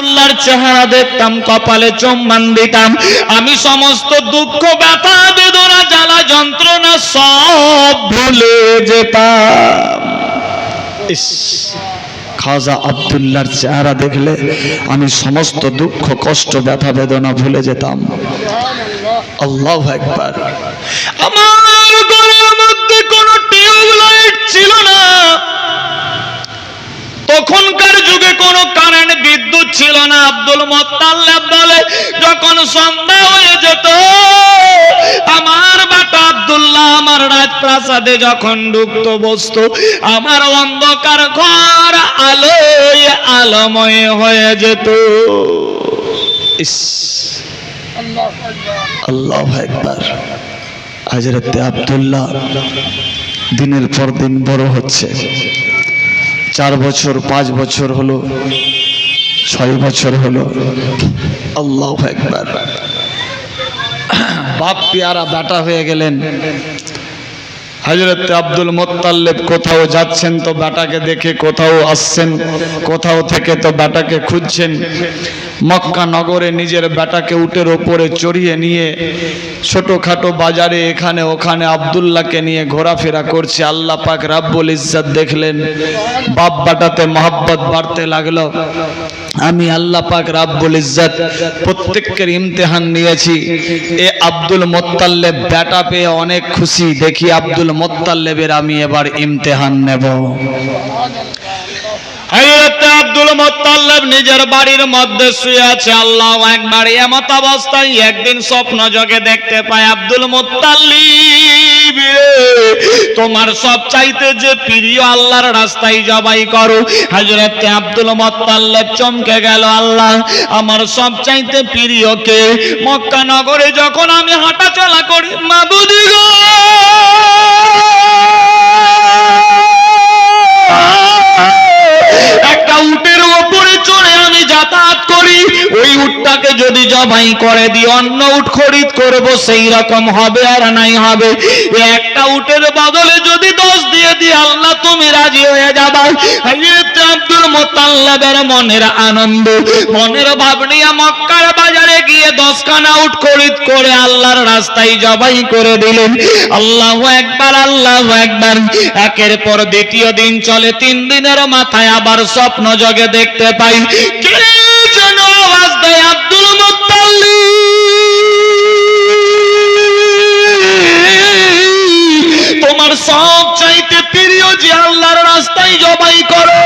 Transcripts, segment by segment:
আব্দুল্লাহর চেহারা দেখতাম, কপালে চুম্বন দিতাম, আমি সমস্ত দুঃখ, ব্যথা, বেদনা, জ্বালা, যন্ত্রণা সব ভুলে যেতাম। ইস, খাজা আব্দুল্লাহর চেহারা দেখলে আমি সমস্ত দুঃখ, কষ্ট, ব্যথা, বেদনা ভুলে যেতাম। আল্লাহু আকবার। আমার ঘরের মধ্যে কোনো টিউবলাইট ছিল না, তখনকার যুগে কোনো কারেন্ট, বিদ্যুৎ ছিল না। আব্দুল মুত্তালিব বলে, যখন সন্ধ্যা হয়ে যেত, আমার বাটা আব্দুল্লাহ আমার রাজপ্রাসাদে যখন ঢুকতো, বসতো, আমার অন্ধকার ঘর আলোয় আলোময় হয়ে যেত। ইস, আল্লাহু আকবার। হযরত আব্দুল্লাহ দিনের পর দিন বড় হচ্ছে। 4 বছর, 5 বছর হলো, 6 বছর হলো। আল্লাহু আকবার। বাপ পেয়ারা বেটা হয়ে গেলেন। হযরত আব্দুল মুত্তালিব কোথাও যাচ্ছেন তো বেটাকে দেখে কোথাও আসছেন, কোথাও থেকে তো বেটাকে খুঁজছেন। মক্কা নগরে নিজের বেটাকে উটের ওপরে চড়িয়ে নিয়ে ছোটখাটো বাজারে এখানে ওখানে আব্দুল্লাহকে নিয়ে ঘোরাফেরা করছে। আল্লাহ পাক রাব্বুল ইজ্জত দেখলেন, বাপ বেটাতে মহব্বত বাড়তে লাগলো। আমি আল্লাহ পাক রাব্বুল ইজ্জত প্রত্যেকের ইমতিহান নিয়েছি। এ আব্দুল মুত্তালিব বেটা পেয়ে অনেক খুশি, দেখি আব্দুল মুত্তালিবের আমি এবার ইমতিহান নেব। হযরত আব্দুল মুত্তালিব নিজের বাড়ির মধ্যে শুয়ে আছে। আল্লাহু আকবার। এমত অবস্থায় একদিন স্বপ্ন যোগে দেখতে পায়, আব্দুল মুত্তালিব, তোমার সবচাইতে যে প্রিয় আল্লাহর রাস্তায় জবাই করো। হযরত আব্দুল মুত্তালিব চমকে গেল, আল্লাহ, আমার সবচাইতে প্রিয় কে? মক্কা নগরে যখন আমি হাঁটা চলা করি, মাবুদি গো, একটা উটের ওপরে চড়ে আমি যাতায়াত করি, ওই উটটাকে যদি জবাই করে দিই, অন্য উট খরিদ করব, সেই রকম হবে আর নাই হবে। একটা উটের বদলে যদি 10 দিয়ে দিই, আল্লাহ তুমি রাজি হয়ে যাবা। হযরত আব্দুল মুত্তালিবের মনের আনন্দ, মনের ভাব নিয়ে মক্কার বাজারে গিয়ে 10 খানা উট খরিদ করে আল্লাহর রাস্তায় জবাই করে দিলেন। আল্লাহু আকবার, আল্লাহু আকবার। একের পর দ্বিতীয় দিন চলে, 3 দিনের মাথায় আবার স্বপ্ন যোগে দেখতে পাই, কে যেন আওয়াজ দেয়, আব্দুল মুত্তালিব, তোমার সবচাইতে প্রিয় যে আল্লাহর রাস্তায় জবাই করো।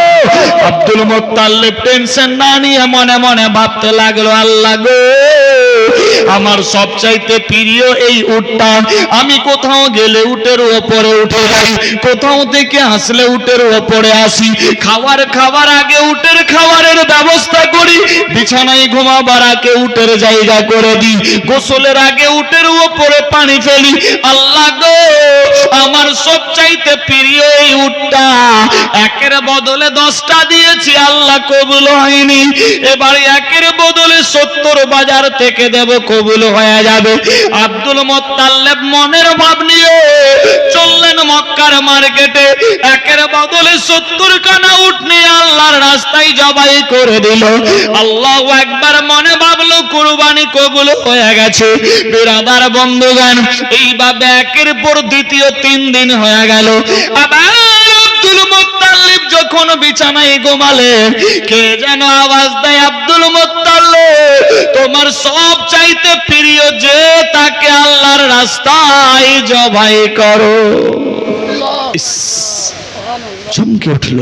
আব্দুল মুত্তালিব টেনশন না নিয়ে মনে মনে ভাবতে লাগলো, আল্লাহ গো, আমার সবচাইতে প্রিয় এই উটটা, আমি কোথাও গেলে উটের ওপরে উঠে যাই, কোথাও থেকে আসলে উটের ওপরে আসি, খাবার আগে উটের খাবারের ব্যবস্থা করি, বিছানায় ঘুমাবার আগে উটের জায়গা করে দিই, গোসলের আগে উটের ওপরে পানি ফেলি। আল্লাহ গো, আমার সবচাইতে প্রিয় এই উটটা, একের বদলে 10টা দিয়েছি, আল্লাহ কবুল হয়নি, এবার একের বদলে 70 বাজার থেকে দেব, কবুল হয়ে যাবে। আব্দুল মুত্তালিব মনের ভাব নিয়ে চললেন মক্কার মার্কেটে, একের বদলে 70 খানা উট নিয়ে আল্লাহর রাস্তায় জবাই করে দিল। আল্লাহু আকবার। মনে ভাবলো কুরবানি কবুল হয়ে গেছে। বিরাদার বন্ধুগণ, এইভাবে একের পর দ্বিতীয় 3 দিন হয়ে গেল। আবার আব্দুল মুত্তালিব যখন বিছানায় ঘুমালেন, কে যেন আওয়াজ দেয়, আব্দুল মুত্তালিব, তোমার সবচাইতে প্রিয় যে, তাকে আল্লাহর রাস্তায় জবাই করো। চমকে উঠল।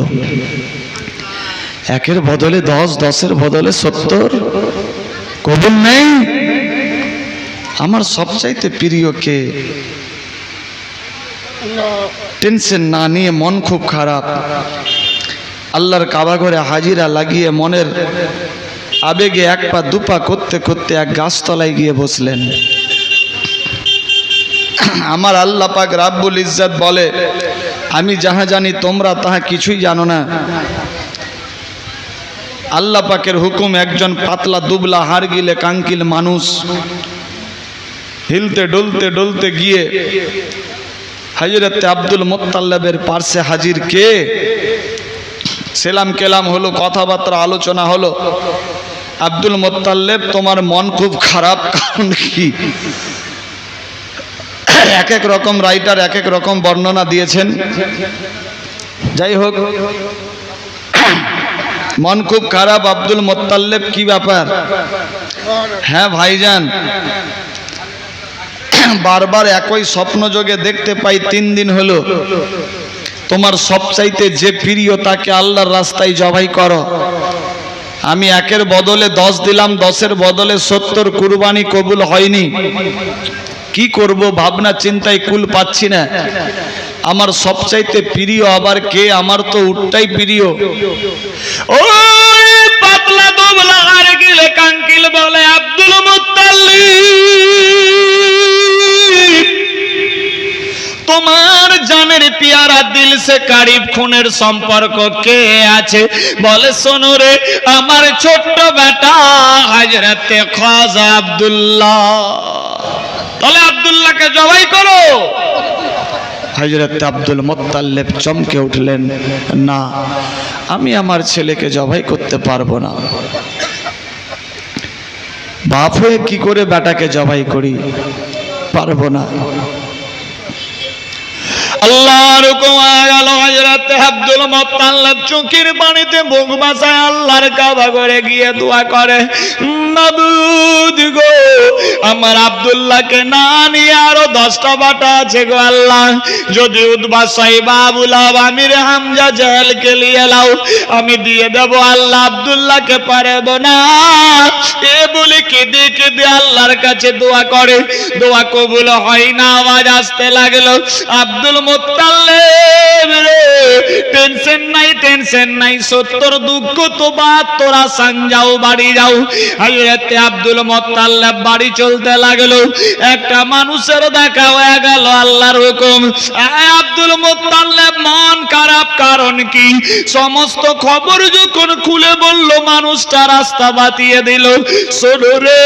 একের বদলে 10, 10-এর বদলে 70, কবুল নেই। আমার সবচাইতে প্রিয় কে? টেনশন না নিয়ে মন খুব খারাপ, আল্লাহর কাবা ঘরে হাজিরা লাগিয়ে মনের আবেগে 1 পা 2 পা করতে করতে এক গাছতলায় গিয়ে বসলেন। আমার আল্লাহ পাক রাব্বুল ইজ্জত বলে, আমি যাহা জানি তোমরা তাহা কিছুই জানো না। আল্লাহ পাকের হুকুম, একজন পাতলা দুবলা হাড় গিলে কাঙ্কিল মানুষ হিলতে ডলতে ডলতে গিয়ে হযরত আব্দুল মুত্তালিবের পাশে হাজির। কে? সেলাম কেলাম হলো, কথাবার্তা আলোচনা হলো। আব্দুল মুত্তালিব তোমার মন খুব খারাপ, কারণ কি? এক এক রকম রাইটার এক এক রকম বর্ণনা দিয়েছেন। যাই হোক, মন খুব খারাপ আব্দুল মুত্তালিব, কি ব্যাপার? হ্যাঁ ভাইজান, বারবার একই স্বপ্ন যোগে দেখতে পাই, 3 দিন হলো। তোমার সবচাইতে যে প্রিয় তাকে আল্লাহর রাস্তায় জবাই করো। আমি 1-এর বদলে 10 দিলাম, 10-এর বদলে 70, কুরবানি কবুল হয়নি। কি করব ভাবনা চিন্তায় কুল পাচ্ছি না। আমার সবচাইতে প্রিয় আবার কে? আমার তো উটটাই প্রিয়। ওই পাতলা দুবলা আর গিলে কাঙ্কিল বলে আব্দুল মুত্তালিব, তোমার জানের পিয়ারা দিল সে কারিব খুনের সম্পর্ক কে আছে? বলে শোনো রে, আমার ছোট্ট বেটা হযরতে খাজা আব্দুল্লাহ। তাহলে আব্দুল্লাহকে জবাই করো। হযরত আব্দুল মুত্তালিব চমকে উঠলেন, না, আমি আমার ছেলেকে জবাই করতে পারবো না। বাপ হয়ে কি করে বেটাকে জবাই করি? পারবো না। আল্লাহর হুকুম আলো হযরত আব্দুল মুত্তালিব চোখের পানিতে বুক বাঁচায় আল্লাহর কাবা ঘরে গিয়ে দোয়া করে, মাবুদ গো, আমার আব্দুল্লাহকে না নিয়ে আরো 10টা বাটা আছে গো আল্লাহ, যদি উতবা সাইবা আবু লাহাব আমির হামজা জাহেলকে নিয়ে লাও, আমি দিয়ে দেব। আল্লাহ আব্দুল্লাহকে পারবো না। এ বলে কেঁদে কেঁদে আল্লাহর কাছে দোয়া করে। দোয়া কবুল হয় না, আওয়াজ আসতে লাগলো, আব্দুল মুত্তালিব রে, টেনশন নাই, টেনশন নাই, 70 দুঃখ তো বাদ, তোরা সান যাও, বাড়ি যাও। হযরত আব্দুল মুত্তালিব বাড়ি চলতে লাগলো। একটা মানুষের দেখা হয়ে গেল, আল্লাহর হুকুম। আব্দুল মুত্তালিব মন খারাপ, কারণ কি? সমস্ত খবর যখন খুলে বলল, মানুষটা রাস্তা বাতিয়ে দিল। শোনো রে,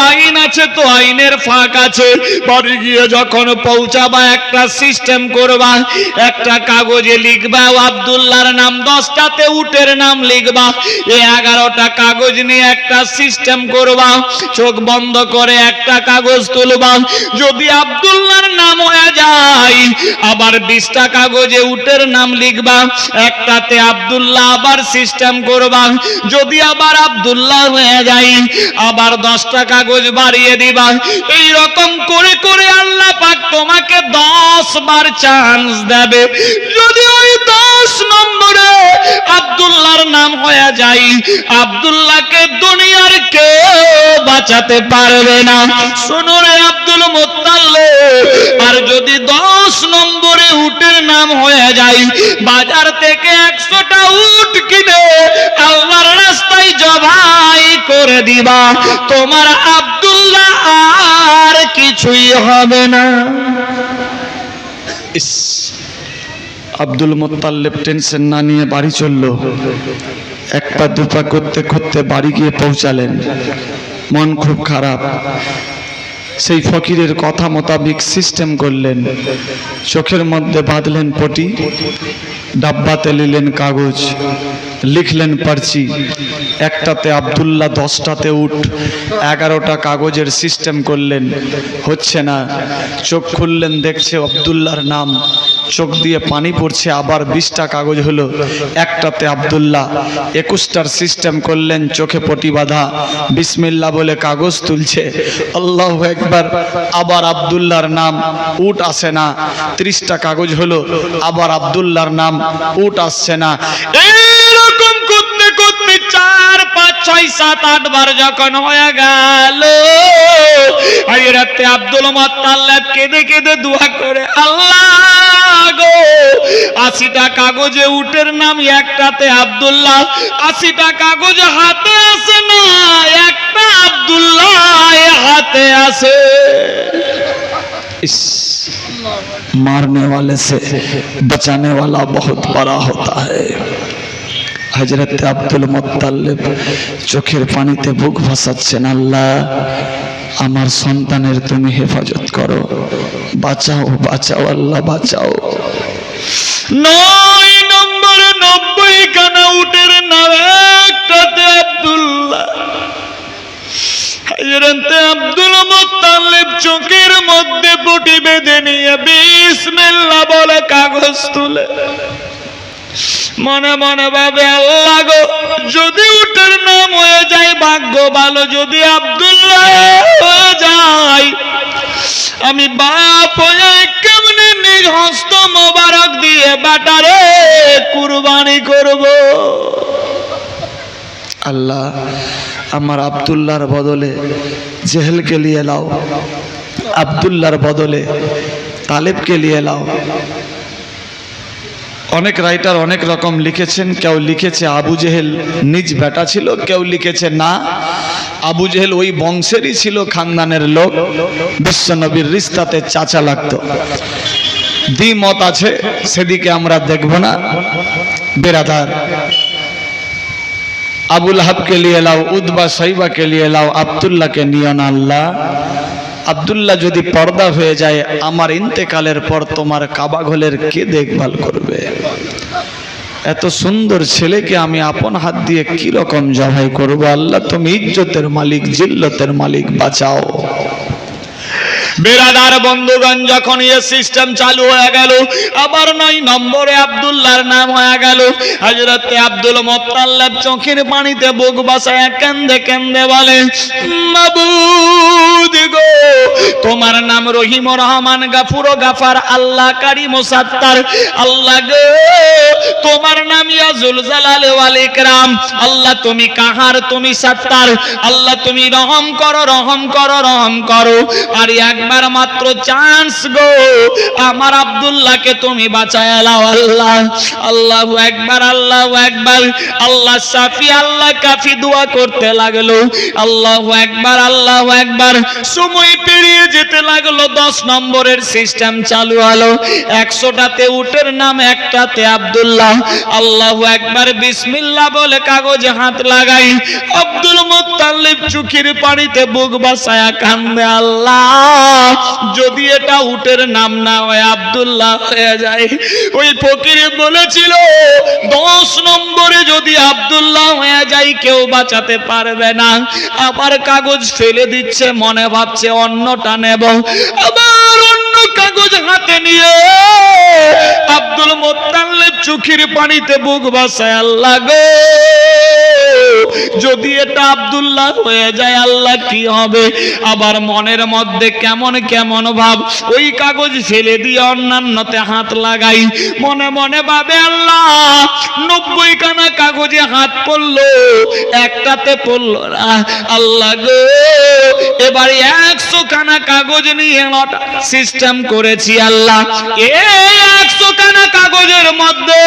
আইন আছে তো আইনের ফাঁক আছে। বাড়ি গিয়ে যখন পৌঁছাবা একটা সিস্টেম করবা, একটা কাগজে লিখবা আব্দুল্লাহর নাম, 10টাতে উটের নাম লিখবা। এই 11টা কাগজ নিয়ে একটা সিস্টেম করবা। চোখ বন্ধ করে একটা কাগজ তুলবা। যদি আব্দুল্লাহর নাম হয়ে যায়, আবার 20টা কাগজে উটের নাম লিখবা। একটাতে আব্দুল্লাহ আবার সিস্টেম করবা। যদি আবার আব্দুল্লাহ হয়ে যায়, আবার 10টা কাগজ বাড়িয়ে দিবা। এই রকম করে করে আল্লাহ পাক তোমাকে 10 বার চান্স দেবে। যদি ওই 10 নম্বরে আব্দুল্লাহর নাম হয়ে যায়, আব্দুল্লাহকে দুনিয়ার কেউ বাঁচাতে পারবে না। শোনো রে আব্দুল মুত্তালিব, আর যদি 10 নম্বরে উটের নাম হয়ে যায়, বাজার থেকে 100টা উট কিনে আল্লাহর রাস্তায় জবাই করে দিবা। তোমার আব্দুল্লাহ আর কিছুই হবে না। আব্দুল মুত্তালিব টেনশন না নিয়ে বাড়ি চলল। এক পা দুপা করতে করতে বাড়ি গিয়ে পৌঁছালেন। মন খুব খারাপ। সেই ফকিরের কথা মোতাবেক সিস্টেম করলেন। চোখের মধ্যে বাঁধলেন পটি, ডাব্বাতে নিলেন কাগজ, লিখলেন পারচি। একটাতে আব্দুল্লাহ, 10টাতে উট, 11টা কাগজের সিস্টেম করলেন। হচ্ছে না। চোখ খুললেন, দেখছে আব্দুল্লাহর নাম, চোখ দিয়ে পানি পড়ছে। আবার 20টা কাগজ হলো, একটাতে আব্দুল্লাহ। 21টার সিস্টেম করলেন, চোখে পটি বাঁধা, বিসমিল্লাহ বলে কাগজ তুলছে। আল্লাহু আকবার। আবার আব্দুল্লাহর নাম, উট আসে না। 30টা কাগজ হলো, আবার আব্দুল্লাহর নাম, উট আসছে না। এরকম করতে করতে 4, 5, 6, 7, 8 বার যখন হয়ে গেল, হযরত আব্দুল মুত্তালিব কেঁদে কেঁদে দোয়া করে, আল্লাহ গো, 80টা কাগজে উটের নাম, একটাতে আব্দুল্লাহ। 80টা কাগজ হাতে আসে না, একটা আব্দুল্লাহ হাতে আসে। इस मारने वाले से बचाने वाला बहुत बड़ा होता है। হযরত আব্দুল মুত্তালিব চোখের পানিতে বুক ভাসাচ্ছেন, আল্লাহ আমার সন্তানের তুমি হেফাজত করো, বাঁচাও বাঁচাও আল্লাহ বাঁচাও। 9 নম্বরে 90 খানা উটের নাম, একটাতে আব্দুল্লাহ। আব্দুল মুত্তালিব চোখের মধ্যে পটি বেঁধে নিয়ে বিসমিল্লাহ বলে কাগজ তুলে মনে মনে ভাবে, আল্লাহ গো, যদি উটের নাম হয়ে যায় ভাগ্য ভালো, যদি আব্দুল্লাহ হয়ে যায় আমি বাপ হয়ে কেমনে নিজ হস্ত মোবারক দিয়ে বেটারে কুরবানি করব। আল্লাহ, আমার আব্দুল্লাহর বদলে জেহেলকে লিয়ে লাও, আব্দুল্লাহর বদলে তালেবকে লিয়ে লাও। অনেক রাইটার অনেক রকম লিখেছেন। কেউ লিখেছে আবু জেহেল নিজ বেটা ছিল, কেউ লিখেছে না, আবু জেহেল ওই বংশেরই ছিল, খানদানের লোক, বিশ্বনবীর রিস্তাতে চাচা লাগতো। দ্বিমত আছে, সেদিকে আমরা দেখব না। বেরাদার, আবুল হাবকে লিয়ে লাও, উদ্বা সাইবাকে লিয়ে লাও, আব্দুল্লাহকে নিও না। আল্লাহ, আব্দুল্লাহ যদি পর্দা হয়ে যায় আমার ইন্তেকালের পর তোমার কাবা ঘরের কে দেখভাল করবে? এত সুন্দর ছেলেকে আমি আপন হাত দিয়ে কি রকম জবাই করব? আল্লাহ, তুমি ইজ্জতের মালিক, জিল্লতের মালিক, বাঁচাও। বেরাদার বন্ধুগণ, যখন এই সিস্টেম চালু হয়ে গেল, আবার 9 নম্বরে আব্দুল্লাহর নাম হয়ে গেল। হযরতে আব্দুল মুত্তালিব চোখের পানিতে বুক বাসায় কান্দে কান্দে বলে, মাবুদ গো, তোমার নাম রহিম রহমান গাফুর গাফার, আল্লাহ কারীম সাত্তার। আল্লাহ গো, তোমার নাম ইয়াজুল জালাল ওয়াল ইকরাম। আল্লাহ, তুমি কাহার, তুমি সাত্তার। আল্লাহ, তুমি রহম করো, রহম করো, রহম করো। আর একবার মাত্র চান্স গো, আমার আব্দুল্লাহকে তুমি বাঁচায় নাও। আল্লাহ, আল্লাহু আকবার, আল্লাহু আকবার। আল্লাহ সাফি, আল্লাহ কাফি দোয়া করতে লাগলো। আল্লাহু আকবার, আল্লাহু আকবার। সময় পেরিয়ে যেতে লাগলো, 10 নম্বরের সিস্টেম চালু হলো। 100টাতে উটের নাম, একটাতে আব্দুল্লাহ। আল্লাহু আকবার, বিসমিল্লাহ বলে কাগজে হাত লাগাই আব্দুল মুত্তালিব চোখের পানিতে বুক বাসায়া কান্দে, আল্লাহ, যদি এটা উটের নাম না হয় আব্দুল্লাহ হয়ে যায়। ওই ফকির বলেছিল 10 নম্বরে যদি আব্দুল্লাহ হয়ে যায় কেউ বাঁচাতে পারবে না। আবার কাগজ ফেলে দিচ্ছে, মনে ভাবছে অন্যটা নেব। আবার অন্য কাগজ হাতে নিয়ে আব্দুল মুত্তালিব চোখের পানিতে বুক বাসায়, আল্লাহ গো, যদি এটা আব্দুল্লাহ হয়ে যায় আল্লাহ কি হবে? আবার মনের মধ্যে কেমন কেমন ভাব, ওই কাগজ ফেলে দিয়ে অন্যান্যতে হাত লাগাই। মনে মনে ভাবে, আল্লাহ, 90 খানা কাগজে হাত পড়লো, একটাতে পড়লো না। আল্লাহ গো, এবার 100 খানা কাগজ নিয়ে সিস্টেম করেছি। আল্লাহ, এই 100 খানা কাগজের মধ্যে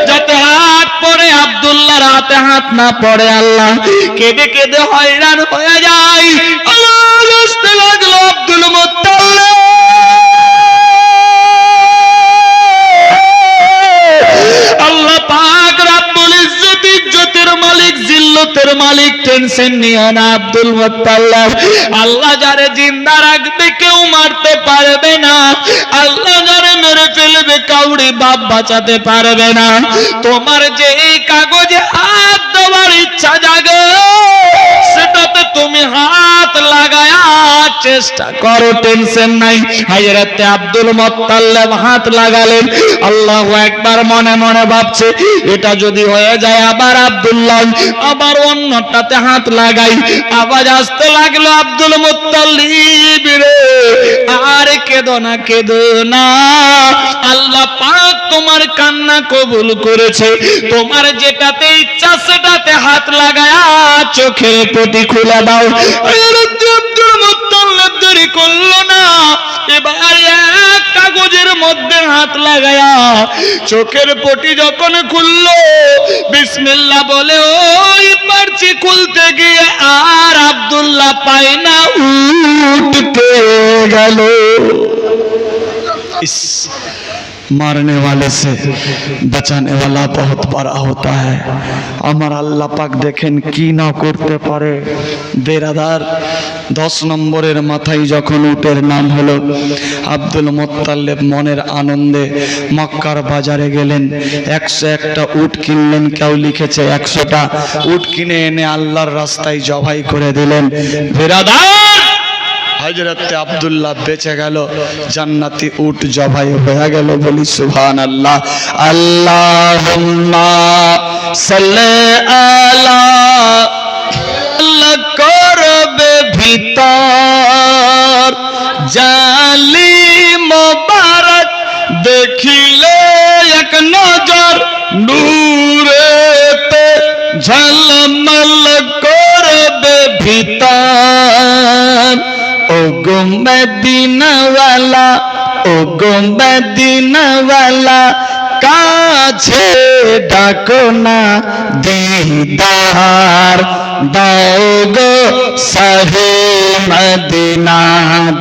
যাতে হাত পড়ে আব্দুল্লাহর হাতে হাত না পড়ে। আল্লাহ, কেঁদে কেঁদে হয়রান হয়ে যায়। আল্লাহ আসতে লাগলো আব্দুল মুত্তালিব। আল্লাহ পাক রব্বুল ইজ্জত, ইজ্জতের মালিক, জিল্লতের মালিক, টেনশন নিও না আব্দুল মুত্তালিব। আল্লাহ যারে জিন্দা রাখবে কেউ মারতে পারবে না। আল্লাহ যারে মেরে ফেলবে কাউরি বাপ বাঁচাতে পারবে না। তোমার যে এই কাগজে হাত দেওয়ার ইচ্ছা জাগে, সেটাতে তুমি হাত লাগায়া চেষ্টা করো, টেনশন নাই। হযরতে আব্দুল মুত্তালিব হাত লাগালেন। আল্লাহু আকবার, মনে মনে ভাবছে এটা যদি হয়ে যায় আবার আব্দুল্লাহ, আবার অন্যটাতে হাত লাগাই। আওয়াজ আসতে লাগলো, আব্দুল মুত্তালিব রে, আর কেঁদো না, কেঁদো না। আল্লাহ পাক তোমার কান্না কবুল করেছে। তোমার যেটাতে ইচ্ছা সেটাতে হাত লাগায়া চোখের পটি খুলে দাও। আব্দুল মুত্তালিব দেরি করলো না, এবার এক কাগজের মধ্যে হাত লাগায়া চোখের পটি যখন খুললো, বিসমিল্লাহ বলে ওই পারছি খুলতে গিয়ে আর আব্দুল্লাহ পায় না, উঠতে গেল। इस मारने वाले से बचाने वाला बहुत बड़ा होता है। আমার আল্লাহ পাক দেখেন কি না করতে পারে। বেরাদার, 10 নম্বরের মাথায় যখন উটের নাম হলো আব্দুল মুত্তালিব মনের আনন্দে মক্কার বাজারে গেলেন, 101টা উট কিনলেন। কেউ লিখেছে 100টা উট কিনে এনে আল্লাহর রাস্তায় জবাই করে দিলেন। বিরাদার, হযরত আব্দুল্লাহ বেঁচে গেল, জান্নাতি উট জবাই হয়ে গেল। বলি সুবহানাল্লাহ। আল্লাহুম্মা সাল্লি আলা, আল্লাহ করবে ভিতর জালি মোবারক, দেখিলে এক নজর নূরেতে ঝলমল করবে ভিতর। ও গো মদিনাওয়ালা, ও গো মদিনাওয়ালা, কাছে ডাকো না দিদার দাও গো শাহে মদিনা,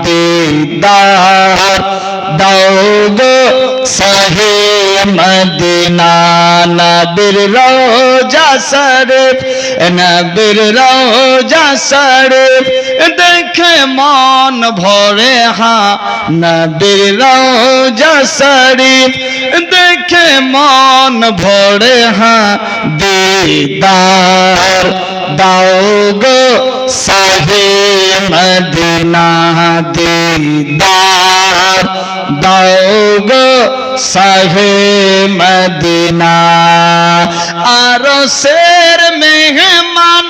দিদার দাও গো শাহে মদিনা। নবীর রওজা শরীফ, নবীর রওজা শরীফ দেখে মন ভরে, হ্যাঁ নবীর রওজা শরীফ দেখে মন ভরে, হ্যাঁ দিদার দাও গো শাহে মদিনা, দিদার দাও গো শাহে মদিনা। আরশের মেহমান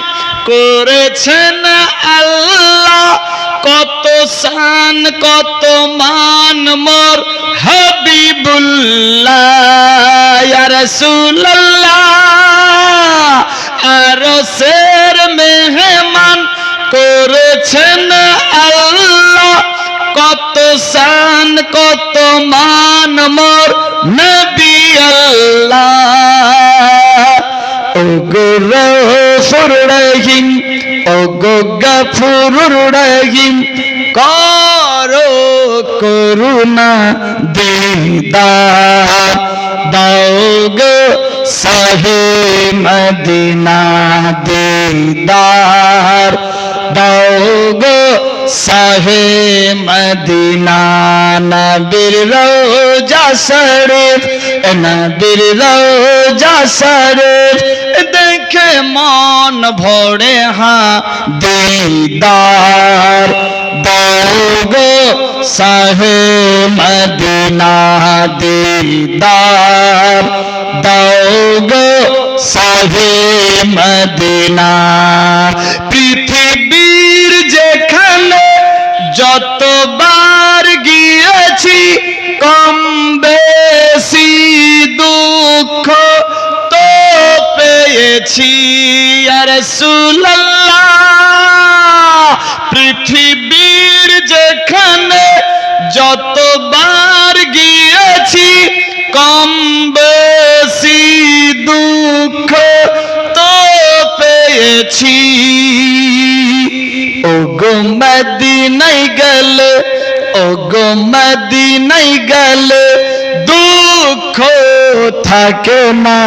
করেছেন আল্লাহ, কত শান কত মান মোর হাবিবুল্লাহ ইয়া রাসূলুল্লাহ। আরশের মেহমান করেছেন আল্লাহ, কত শান কত মান মোর নবী আল্লাহ। ও গো গফুর রহিম, ও গো গফুর রহিম, করো করুণা দিদার দাও গো শাহে মদিনা, দিদার দাও গো শাহে মদিনা। নবীর রওজা শরীফ, নবীর রওজা শরীফ দেখে মন ভরে, হ্যাঁ দিদার দাও গো শাহে মদিনা, দিদার দাও গো শাহে মদিনা। পৃথিবীর যেখানে যতবার গিয়েছি, কম বেশি দুঃখ তো পেয়েছি ইয়া রাসূলুল্লাহ। পৃথিবীর যেখানে যতবার গিয়েছি, কম বেশি দুঃখ তো পেয়েছি। ও গো মদিনায় গেলে, ও গো মদিনায় গেলে দুঃখ থাকে না।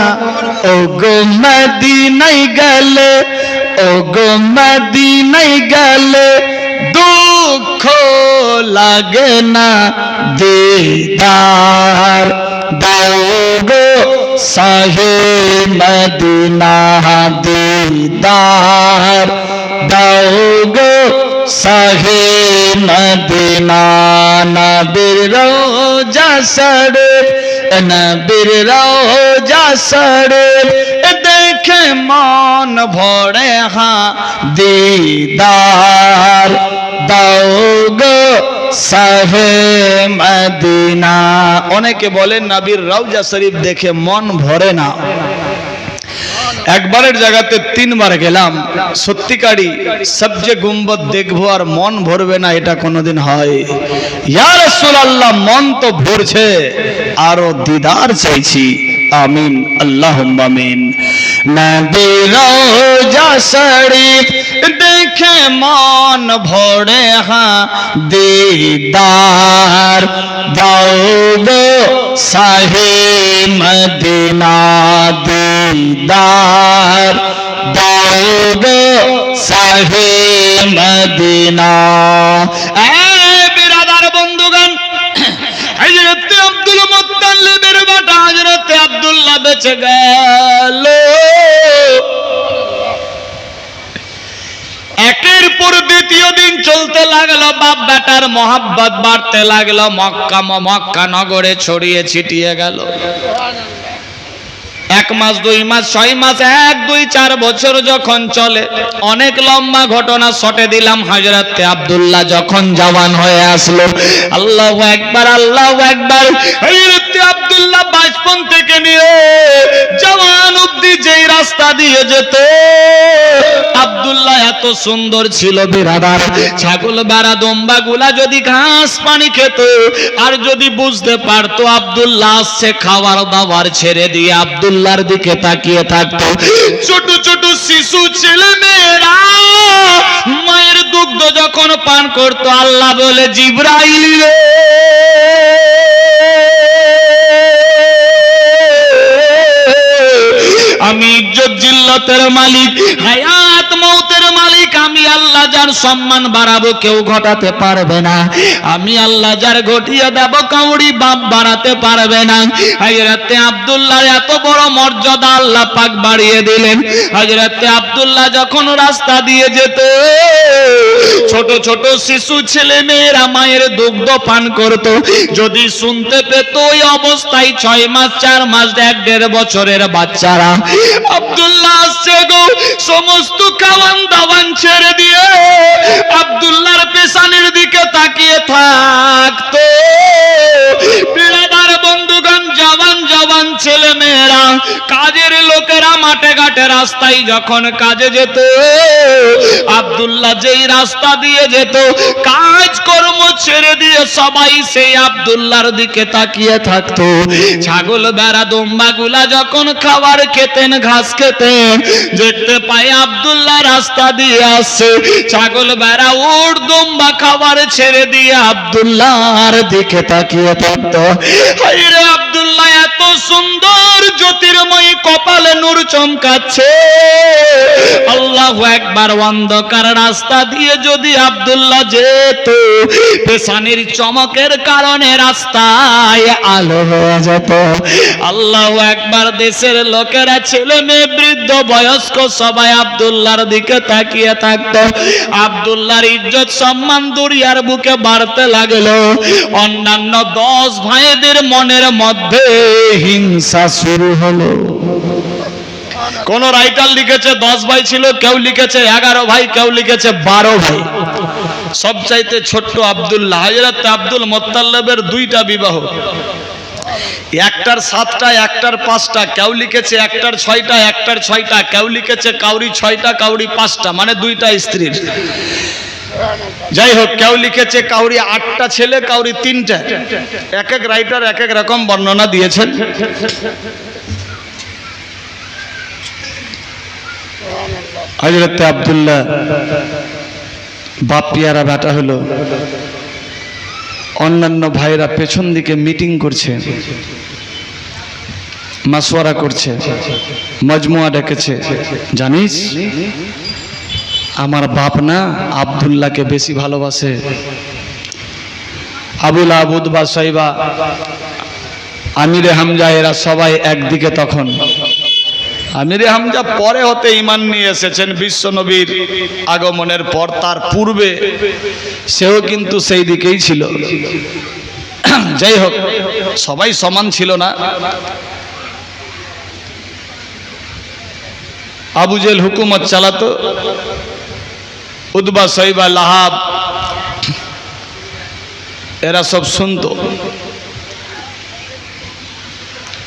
ও গো মদিনায় গেলে, ও গো মদিনায় গেলে দুঃখ লাগে না। দিদার দাও গো শাহে মদিনা, দিদার দাও গো শাহে মদিনা। নবীর রওজা শরীফ, নবীর রওজা শরীফ দেখে মন ভরে, হ্যাঁ দিদার দাও গো শাহে মদিনা। অনেকে বলেন নবীর রওজা শরীফ দেখে মন ভরে না। একবারের জায়গাতে 3 বার গেলাম। সত্যিকারই সবজে গুম্বদ দেখবো আর মন ভরবে না, এটা কোনোদিন হয়? ইয়া রাসূলুল্লাহ, মন তো ভরছে, আরো দিদার চাইছি। আমিন, আল্লাহুম্মা আমিন। নবীর রওজা শরীফ দেখে মন ভরে, হ্যাঁ দিদার দাও গো শাহে মদিনা, দিদার দাও গো শাহে মদিনা। বিরাদার বন্ধুগণ, হযরত আব্দুল মুত্তালিবের বেটা হযরত আব্দুল্লাহ বেঁচে গেল। একের পর দ্বিতীয় দিন চলতে লাগলো, বাপ বেটার মহব্বত বাড়তে লাগলো, মক্কা নগরে ছড়িয়ে ছিটিয়ে গেল। 1 মাস 2 মাস 6 মাস 1 2 4 বছর যখন চলে, অনেক লম্বা ঘটনা শর্টে দিলাম। হযরত আব্দুল্লাহ যখন জওয়ান হয়ে আসলো, আল্লাহু আকবার আল্লাহু আকবার, হযরত আব্দুল্লাহ বাচপন থেকে নিয়ে জওয়ান অবধি যেই রাস্তা দিয়ে যেত, আব্দুল্লাহ এত সুন্দর ছিল বিরাদার। ছাগল বেড়া দম্বা গুলা যদি ঘাস পানি খেত, আর যদি বুঝতে পারতো আব্দুল্লাহ আসছে, খাবার দাবার ছেড়ে দিয়ে আব্দুল্লাহর দিকে তাকিয়ে থাকতো। ছোট ছোট শিশু ছেলে মেয়েরা মায়ের দুগ্ধ যখন পান করতো, আল্লাহ বলে জিবরাইল রে, আমি ইজ্জত জিল্লতের মালিক, হায়াত মউতের মালিক, আমি আল্লাহ যার সম্মান বাড়াবো কেউ ঘটাতে পারবে না, আমি আল্লাহ যার ঘটিয়ে দেব কাউরি বাপ বাড়াতে পারবে না। হযরত আব্দুল্লাহর এত বড় মর্যাদা আল্লাহ পাক বাড়িয়ে দিলেন। হযরত আব্দুল্লাহ যখন রাস্তা দিয়ে যেত, ছোট ছোট শিশু ছেলে মেয়েরা মায়ের দুগ্ধ পান করত, যদি শুনতে পেত ওই অবস্থায় 6 মাস 4 মাস 1.5 বছরের বাচ্চারা, আব্দুল্লাহ আসছে গো, সমস্ত খাওয়ান দাওয়ান ছেড়ে দিয়ে আব্দুল্লাহর পেছনের দিকে তাকিয়ে থাকতো। বিরাদার বন্ধুগণ, জওয়ান জওয়ান ছেলে মেয়েরা, কাজের লোকেরা মাঠে ঘাটে রাস্তায় যখন কাজে যেত, আব্দুল্লাহ যেই রাস্তা দিয়ে যেত, কাজ কর্ম ছেড়ে দিয়ে সবাই সেই আব্দুল্লাহর দিকে তাকিয়ে থাকতো। ছাগল বেড়া দম্বা গুলা যখন খাবার খেতেন, ঘাস খেতেন, দেখতে পায় আব্দুল্লাহ রাস্তা দিয়ে আসছে, ছাগল বেড়া উট দম্বা খাবার ছেড়ে দিয়ে আব্দুল্লাহর দিকে তাকিয়ে থাকতো। হায়রে আব্দুল্লাহ এত সুন্দর জ্যোতির্ময়ী, কপালে নূর চমকাচ্ছে। আল্লাহু আকবার। অন্ধকার রাস্তা দিয়ে যদি আব্দুল্লাহ যেত, পেছনের চমকের কারণে রাস্তায় আলো হয়ে যেত। আল্লাহু আকবার। দেশের লোকেরা, ছেলে মেয়ে, বৃদ্ধ বয়স্ক সবাই আব্দুল্লাহর দিকে তাকিয়ে থাকতো। আব্দুল্লাহর ইজ্জত সম্মান দুনিয়ার বুকে বাড়তে লাগলো। অন্যান্য 10 ভাইদের মনের মধ্যে হিংসা শুরু হলো। কোন রাইটার লিখেছে 10 ভাই ছিল, কেউ লিখেছে 11 ভাই, কেউ লিখেছে 12 ভাই। সবচাইতে ছোট্ট আব্দুল্লাহ। হযরত আব্দুল মুত্তালিবের 2টা বিবাহ, একটার 7টা, একটার 5টা, কেউ লিখেছে একটার 6টা, একটার 6টা, কেউ লিখেছে কাউরি 6টা, কাউরি 5টা, মানে 2টা স্ত্রীর। যাই হোক, কেউ লিখেছে কাউরি 8টা ছেলে, কাউরি 3টা। এক এক রাইটার এক এক রকম বর্ণনা দিয়েছেন। হযরত আব্দুল্লাহ বাপ পিয়ারা বেটা হলো। অন্যান্য ভাইরা পেছন দিকে মিটিং করছে, মাসওয়ারা করছে, মজমুয়া ডেকেছে। জানিস, আমার বাপ না আব্দুল্লাহকে বেশি ভালোবাসে। আবুল আবুদ বা সাইবা, আমিরে হামজা, এরা সবাই একদিকে। তখন আমিরে হামজা পরে হতে ঈমান নিয়ে এসেছেন বিশ্ব নবীর আগমনের পর, তার পূর্বে সেও কিন্তু সেই দিকেই ছিল। যাই হোক, সবাই সমান ছিল না। আবু জেল হুকুমত চালাতো, উতবা, সাইবা, লাহাব এরা সব শুনতো।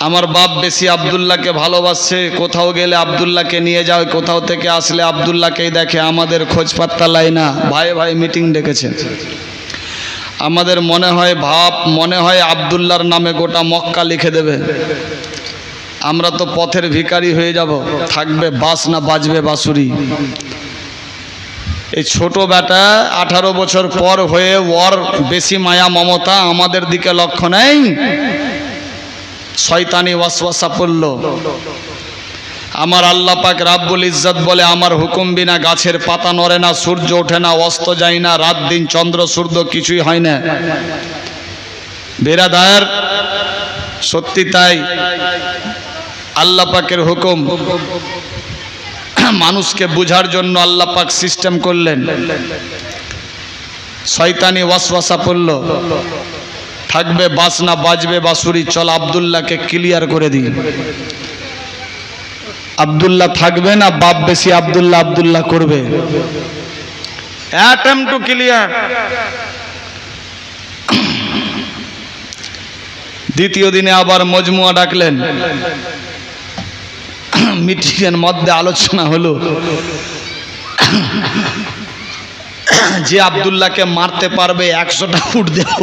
আমার বাপ বেশি আব্দুল্লাহকে ভালোবাসছে, কোথাও গেলে আব্দুল্লাহকে নিয়ে যাও, কোথাও থেকে আসলে আব্দুল্লাহকেই দেখে, আমাদের খোঁজ পাত্তা লাই না। ভাই ভাই মিটিং ডেকেছে। আমাদের মনে হয় আব্দুল্লাহর নামে গোটা মক্কা লিখে দেবে। আমরা তো পথের ভিখারি হয়ে যাব, থাকবে বাস না বাজবে বাঁশুরি। এই ছোট বেটা 18 বছর পর হয়ে ওর বেশি মায়া মমতা আমাদের দিকে লক্ষ্য নেই। শয়তানি ওয়াসওয়াসা পড়ল। আমার আল্লাহ পাক রাব্বুল ইজ্জত বলে, আমার হুকুম বিনা গাছের পাতা নড়ে না, সূর্য ওঠে না, অস্ত যায় না, রাত দিন চন্দ্র সূর্য কিছুই হয় না। বেরাদার, সত্যি তাই। আল্লাহ পাকের হুকুম মানুষকে বুঝার জন্য আল্লাহ পাক সিস্টেম করলেন। শয়তানি ওয়াসওয়াসা পড়ল, থাকবে বাসনা, বাজবে বাঁশুরি, চল আব্দুল্লাহকে ক্লিয়ার করে দিই। আব্দুল্লাহ থাকবে না, বাপ বেশি আব্দুল্লাহ আব্দুল্লাহ করবে। Attempt to clear. দ্বিতীয় দিনে আবার মজমুয়া ডাকলেন, মিটিংয়ের মধ্যে আলোচনা হলো যে আব্দুল্লাহকে মারতে পারবে 100টা উট দেব।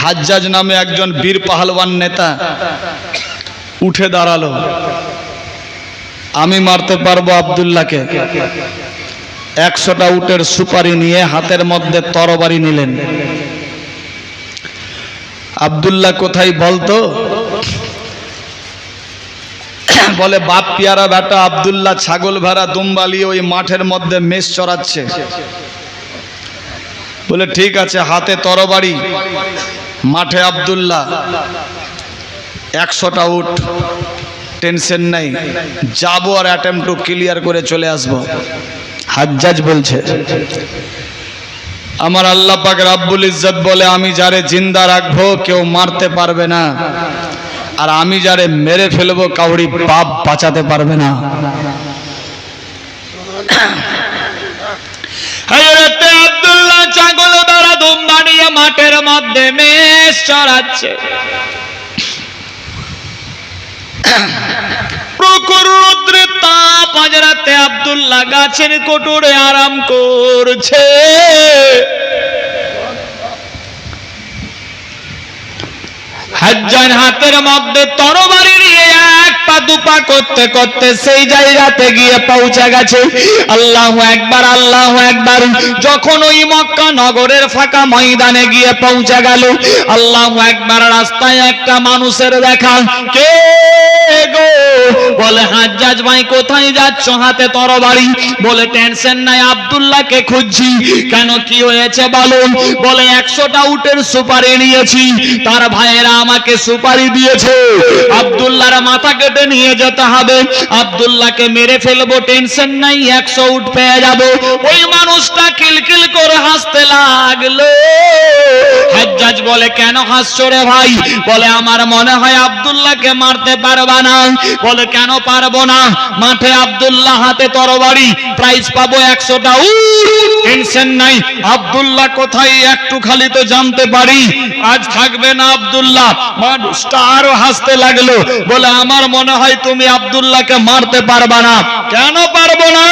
হাজ্জাজ নামে একজন বীর পাহলওয়ান নেতা উঠে দাঁড়ালো, আমি মারতে পারবো আব্দুল্লাহকে। 100টা উটের সুপারি নিয়ে হাতের মধ্যে তরবারি নিলেন। আব্দুল্লাহ কোথায় বলতো? বলে, বাপ পিয়ারা বেটা আব্দুল্লাহ ছাগল ভেড়া দুম্বালি ওই মাঠের মধ্যে মেষ চড়াচ্ছে। বলে ঠিক আছে, হাতে তরবারি, মাঠে আব্দুল্লাহ, 100টা উট, টেনশন নাই, যাবো আর অ্যাটেম্প টু ক্লিয়ার করে চলে আসবো। হাজ্জাজ বলছে, আমার আল্লাহ পাক রাব্বুল ইজ্জত বলে, আমি যারে জিন্দা রাখবো কেউ মারতে পারবে না, আর আমি যারে মেরে ফেলবো কাউরি বাপ বাঁচাতে পারবে না। হযরতে আব্দুল্লাহ ছাগল ভেড়া দুম্বা নিয়ে মাঠের মধ্যে মেষ চড়াচ্ছে। প্রখর রৌদ্রে তাপ, হযরতে আব্দুল্লাহ গাছের কোটরে আরাম করছে। হাজ্জাজ হাতের মধ্যে তরবারি নিয়ে এক পা দুপা করতে করতে সেই জায়গাতে গিয়ে পৌঁছে গেছে। আল্লাহু আকবার, আল্লাহু আকবার। যখন ওই মক্কা নগরের ফাঁকা ময়দানে গিয়ে পৌঁছে গেল, আল্লাহু আকবার, রাস্তায় একটা মানুষের দেখা। কে গো? বলে, হাজ্জাজ ভাই কোথায় যাচ্ছ? হাতে তরবারি। বলে, টেনশন নাই, আব্দুল্লাহকে খুঁজছি। কেন, কি হয়েছে বলো? বলে, 100টা উটের সুপারি নিয়েছি, তার ভাইয়েরা আমাকে সুপারি দিয়েছে, আব্দুল্লাহর মাথা কেটে নিয়ে যেতে হবে, আব্দুল্লাহকে মেরে ফেলবো, টেনশন নাই, 100 উট পেয়ে যাবো। ওই মানুষটা কিলকিল করে হাসতে লাগলো। হাজ্জাজ বলে, কেন হাসছো রে ভাই? বলে, আমার মনে হয় আব্দুল্লাহকে মারতে পারবা না। বলে, কেন পারবো না? মাঠে আব্দুল্লাহ, হাতে তরবারি, প্রাইজ পাবো 100টা উট, টেনশন নাই। আব্দুল্লাহ কোথায় একটু খালি তো জানতে পারি। আজ থাকবে না আব্দুল্লাহ। মানুষটা আরো হাসতে লাগলো। বলে, আমার মনে হয় তুমি আব্দুল্লাহকে মারতে পারবা না। কেন পারবো না?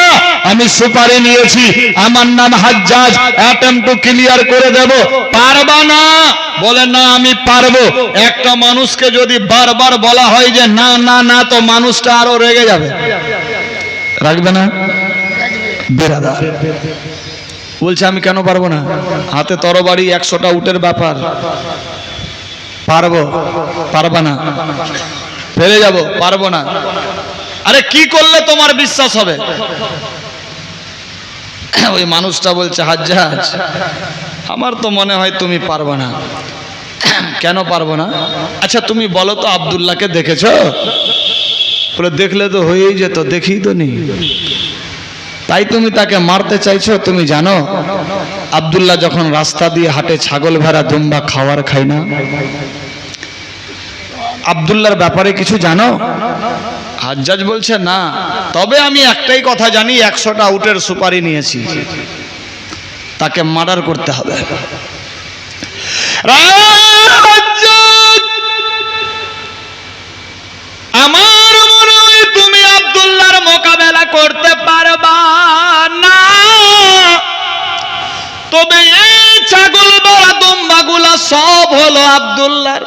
আমি সুপারি নিয়েছি, আমার নাম হাজ্জাজ, অ্যাটেম্প টু ক্লিয়ার করে দেব। পারবা না? বলে, না আমি পারবো। একটা মানুষকে যদি বারবার বলা হয় যে না না না, তো মানুষটা আরো রেগে যাবে, রাখবে না? বেরাদার বলছে, আমি কেন পারবো না? হাতে তরবারি, 100টা উটের ব্যাপার, পারবো। পারবা না? ফেলে যাব, পারবো না। আরে কি করলে তোমার বিশ্বাস হবে? ওই মানুষটা বলছে, হাজ্জাজ আমার তো মনে হয় তুমি পারবা না। কেন পারবো না? আচ্ছা তুমি বলো তো, আব্দুল্লাহকে দেখেছো? বলে, দেখলে তো হয়েই যেত, দেখি তো নি, তাই তুমি তাকে মারতে চাইছো? তুমি জানো আব্দুল্লাহ যখন রাস্তা দিয়ে হাঁটে ছাগল ভেড়া দুম্বা খাওয়ার খায় না? আব্দুল্লাহর ব্যাপারে কিছু জানো? হাজ্জাজ বলছে, না, তবে আমি একটাই কথা জানি, 100টা উটের সুপারি নিয়েছি, তাকে মার্ডার করতে হবে। আমার মনে হয় তুমি আব্দুল্লাহর মোকাবেলা করতে পারবা না। তবে এই ছাগল ভেড়া দুম্বাগুলা সব হলো আব্দুল্লাহর।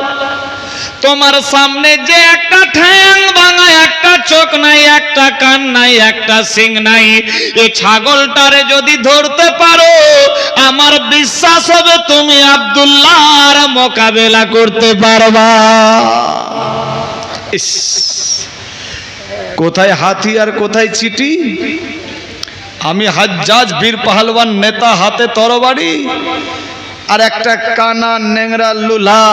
তোমার সামনে যে একটা ঠ্যাং ভাঙা, একটা চোখ নাই, একটা কান নাই, একটা শিং নাই, এই ছাগলটারে যদি ধরতে পারো, আমার বিশ্বাস হবে তুমি আব্দুল্লাহর মোকাবেলা করতে পারবা। ইস, কোথায় হাতি আর কোথায় চিটি? আমি হাজ্জাজ বীর পাহলওয়ান নেতা, হাতে তরবারি, আর একটা কানা নেংরা লুলা